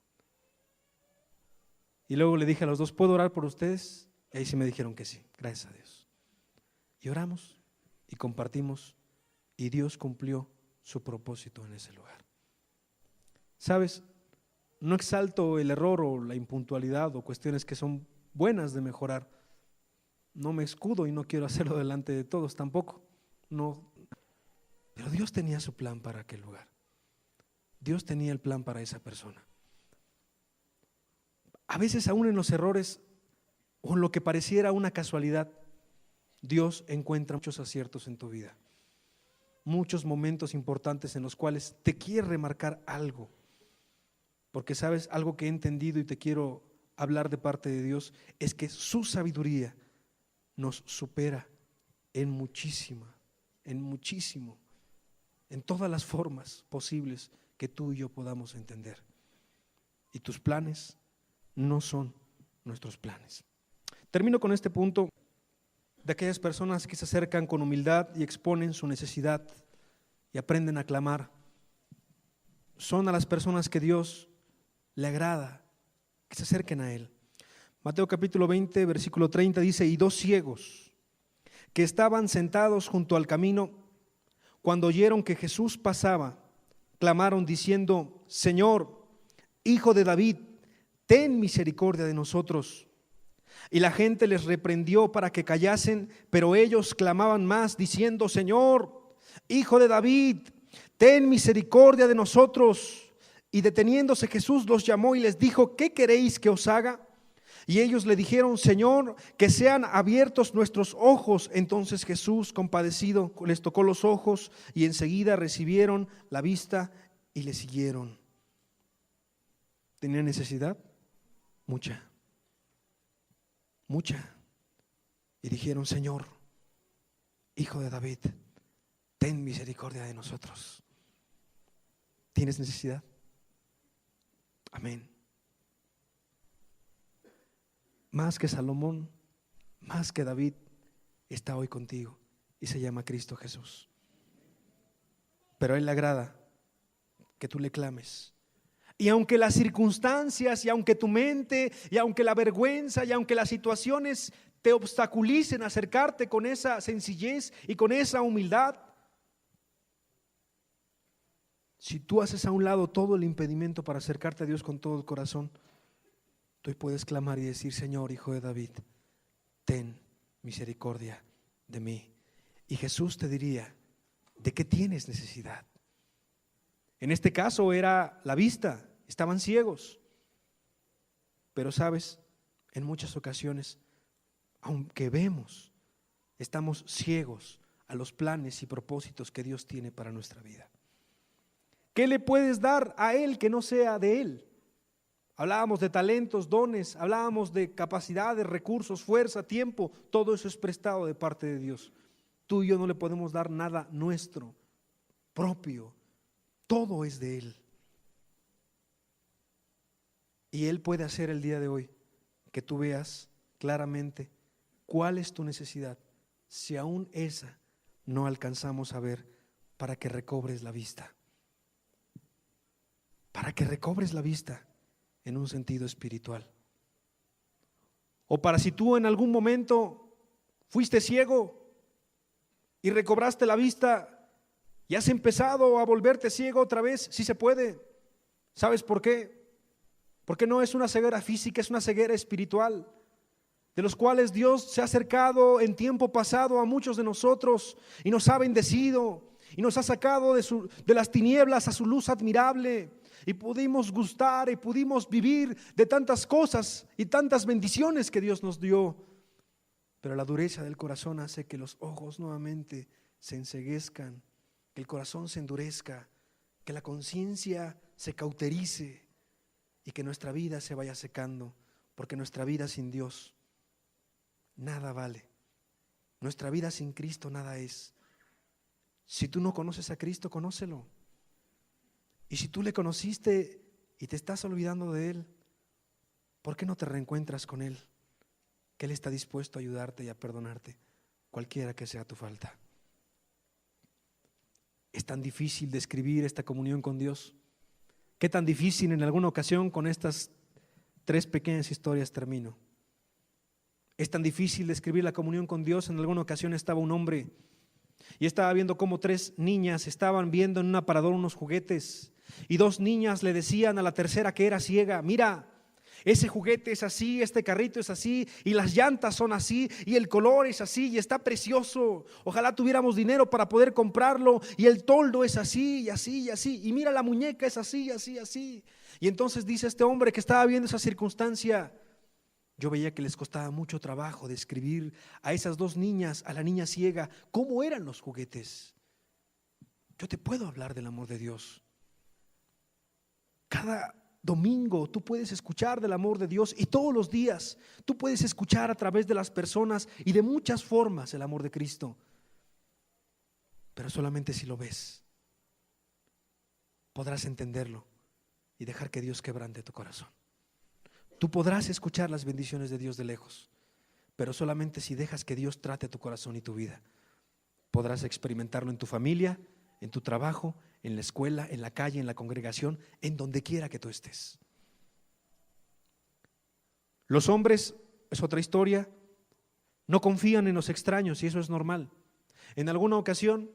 Y luego le dije a los dos, ¿puedo orar por ustedes? Y ahí sí me dijeron que sí, gracias a Dios. Y oramos y compartimos y Dios cumplió su propósito en ese lugar. ¿Sabes? No exalto el error o la impuntualidad o cuestiones que son buenas de mejorar. No me escudo y no quiero hacerlo delante de todos tampoco. No. Pero Dios tenía su plan para aquel lugar. Dios tenía el plan para esa persona. A veces aún en los errores o en lo que pareciera una casualidad, Dios encuentra muchos aciertos en tu vida. Muchos momentos importantes en los cuales te quiere remarcar algo. Porque sabes, algo que he entendido y te quiero hablar de parte de Dios es que su sabiduría nos supera en muchísimo, en todas las formas posibles que tú y yo podamos entender. Y tus planes no son nuestros planes. Termino con este punto de aquellas personas que se acercan con humildad y exponen su necesidad y aprenden a clamar. Son a las personas que Dios le agrada que se acerquen a Él. Mateo capítulo 20, versículo 30 dice, y 2 ciegos que estaban sentados junto al camino, cuando oyeron que Jesús pasaba, clamaron diciendo, Señor, Hijo de David, ten misericordia de nosotros. Y la gente les reprendió para que callasen, pero ellos clamaban más diciendo, Señor, Hijo de David, ten misericordia de nosotros. Y deteniéndose Jesús los llamó y les dijo, ¿qué queréis que os haga? Y ellos le dijeron, Señor, que sean abiertos nuestros ojos. Entonces Jesús, compadecido, les tocó los ojos y enseguida recibieron la vista y le siguieron. ¿Tenía necesidad? Mucha. Y dijeron, Señor, Hijo de David, ten misericordia de nosotros. ¿Tienes necesidad? Amén. Más que Salomón, más que David, está hoy contigo y se llama Cristo Jesús. Pero a Él le agrada que tú le clames. Y aunque las circunstancias, y aunque tu mente, y aunque la vergüenza, y aunque las situaciones te obstaculicen a acercarte con esa sencillez y con esa humildad, si tú haces a un lado todo el impedimento para acercarte a Dios con todo el corazón, tú puedes clamar y decir, Señor, Hijo de David, ten misericordia de mí. Y Jesús te diría, ¿de qué tienes necesidad? En este caso era la vista, estaban ciegos. Pero sabes, en muchas ocasiones, aunque vemos, estamos ciegos a los planes y propósitos que Dios tiene para nuestra vida. ¿Qué le puedes dar a Él que no sea de Él? Hablábamos de talentos, dones, hablábamos de capacidades, recursos, fuerza, tiempo. Todo eso es prestado de parte de Dios. Tú y yo no le podemos dar nada nuestro, propio. Todo es de Él. Y Él puede hacer el día de hoy que tú veas claramente cuál es tu necesidad, si aún esa no alcanzamos a ver, para que recobres la vista. Para que recobres la vista en un sentido espiritual. O para si tú en algún momento fuiste ciego y recobraste la vista, y has empezado a volverte ciego otra vez, sí se puede. ¿Sabes por qué? Porque no es una ceguera física, es una ceguera espiritual, de los cuales Dios se ha acercado en tiempo pasado a muchos de nosotros y nos ha bendecido y nos ha sacado de las tinieblas a su luz admirable, y pudimos gustar y pudimos vivir de tantas cosas y tantas bendiciones que Dios nos dio. Pero la dureza del corazón hace que los ojos nuevamente se enceguezcan, que el corazón se endurezca, que la conciencia se cauterice y que nuestra vida se vaya secando, porque nuestra vida sin Dios nada vale. Nuestra vida sin Cristo nada es. Si tú no conoces a Cristo, conócelo. Y si tú le conociste y te estás olvidando de Él, ¿por qué no te reencuentras con Él? Que Él está dispuesto a ayudarte y a perdonarte, cualquiera que sea tu falta. Es tan difícil describir esta comunión con Dios. Qué tan difícil. En alguna ocasión, con estas 3 pequeñas historias termino. Es tan difícil describir la comunión con Dios. En alguna ocasión estaba un hombre y estaba viendo cómo 3 niñas estaban viendo en un aparador unos juguetes, y 2 niñas le decían a la tercera, que era ciega: mira, ese juguete es así, este carrito es así, y las llantas son así, y el color es así, y está precioso. Ojalá tuviéramos dinero para poder comprarlo, y el toldo es así, y así, y así, y mira, la muñeca es así, así, así. Y entonces dice este hombre que estaba viendo esa circunstancia: yo veía que les costaba mucho trabajo describir a esas 2 niñas, a la niña ciega, cómo eran los juguetes. Yo te puedo hablar del amor de Dios. Cada domingo tú puedes escuchar del amor de Dios, y todos los días tú puedes escuchar a través de las personas y de muchas formas el amor de Cristo. Pero solamente si lo ves, podrás entenderlo y dejar que Dios quebrante tu corazón. Tú podrás escuchar las bendiciones de Dios de lejos, pero solamente si dejas que Dios trate tu corazón y tu vida. Podrás experimentarlo en tu familia, en tu trabajo, en la escuela, en la calle, en la congregación, en donde quiera que tú estés. Los hombres, es otra historia, no confían en los extraños, y eso es normal. En alguna ocasión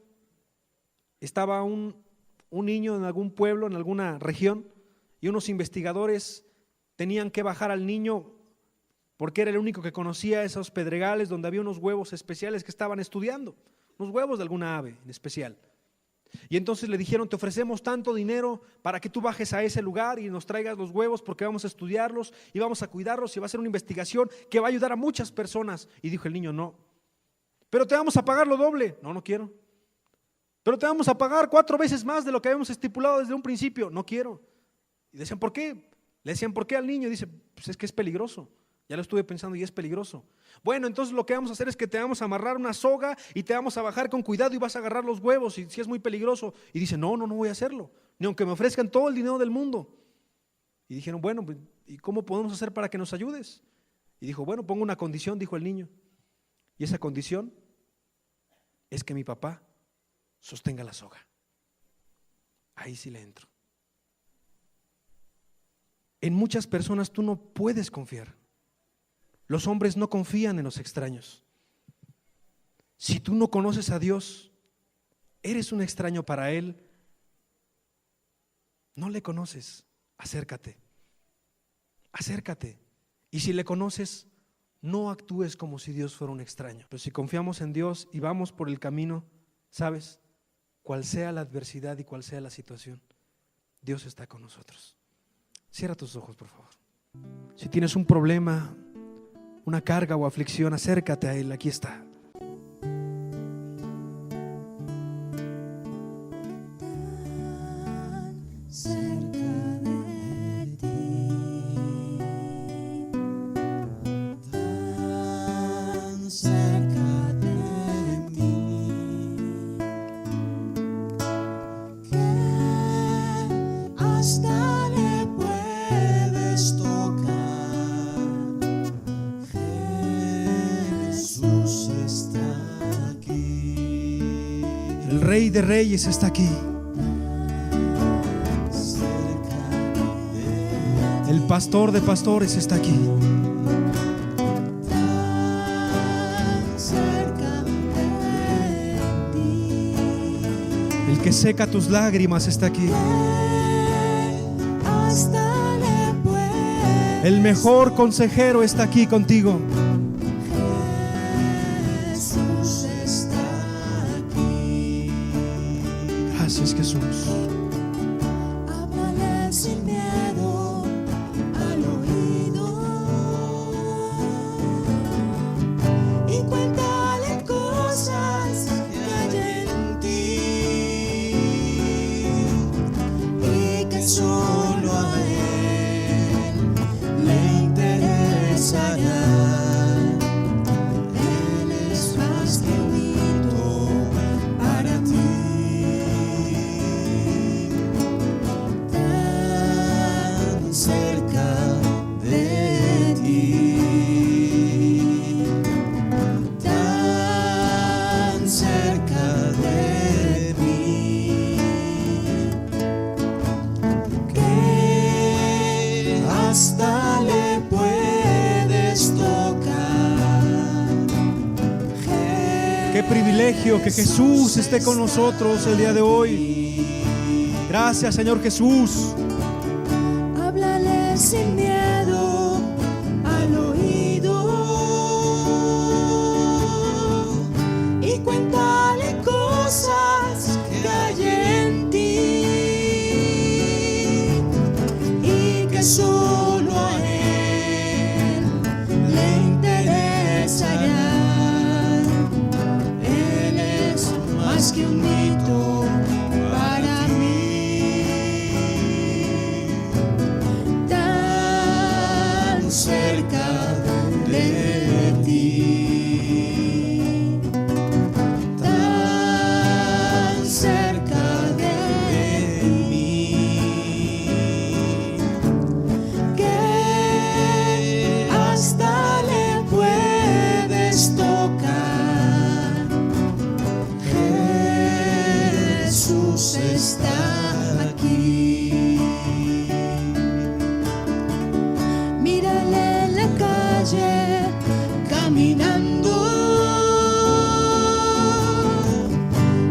estaba un niño en algún pueblo, en alguna región, y unos investigadores tenían que bajar al niño porque era el único que conocía esos pedregales donde había unos huevos especiales que estaban estudiando, unos huevos de alguna ave en especial. Y entonces le dijeron: te ofrecemos tanto dinero para que tú bajes a ese lugar y nos traigas los huevos, porque vamos a estudiarlos y vamos a cuidarlos y va a ser una investigación que va a ayudar a muchas personas. Y dijo el niño: no. Pero te vamos a pagar lo doble. No, no quiero. Pero te vamos a pagar 4 veces más de lo que habíamos estipulado desde un principio. No quiero. Y decían: ¿por qué? Le decían: ¿por qué al niño? Y dice: pues es que es peligroso. Ya lo estuve pensando y es peligroso. Bueno, entonces lo que vamos a hacer es que te vamos a amarrar una soga y te vamos a bajar con cuidado y vas a agarrar los huevos, y si es muy peligroso. Y dice: no voy a hacerlo, ni aunque me ofrezcan todo el dinero del mundo. Y dijeron: bueno, ¿y cómo podemos hacer para que nos ayudes? Y dijo: bueno, pongo una condición, dijo el niño. Y esa condición es que mi papá sostenga la soga. Ahí sí le entro. En muchas personas tú no puedes confiar. Los hombres no confían en los extraños. Si tú no conoces a Dios, eres un extraño para Él. No le conoces, acércate. Acércate. Y si le conoces, no actúes como si Dios fuera un extraño. Pero si confiamos en Dios y vamos por el camino, ¿sabes? Cual sea la adversidad y cual sea la situación, Dios está con nosotros. Cierra tus ojos, por favor. Si tienes un problema, una carga o aflicción, acércate a Él, aquí está. Cerca de ti, tan cerca de mí, que hasta le puedes tocar. Jesús está aquí. El Rey de Reyes está aquí. El Pastor de pastores está aquí. El que seca tus lágrimas está aquí. Hasta le puedes El mejor consejero está aquí contigo. Jesús está aquí. Gracias, Jesús. Háblale sin miedo al oído y cuéntale cosas que hay en ti y que solo a él le interesará. Él es más que un hito para ti. Tan cerca de ti, tan cerca de mí, que hasta le puedes tocar. Qué privilegio que Jesús esté con nosotros el día de hoy. Gracias, Señor Jesús. Háblale sin miedo al oído y cuéntale cosas que hay en ti y que solo a él le interesará. Él es más que un mito para mí. Tan cerca de ti, tan cerca de mí, que hasta le puedes tocar. Jesús está aquí. Mírale en la calle caminando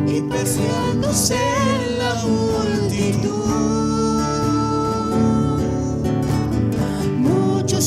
y perdiéndose en la multitud. Muchos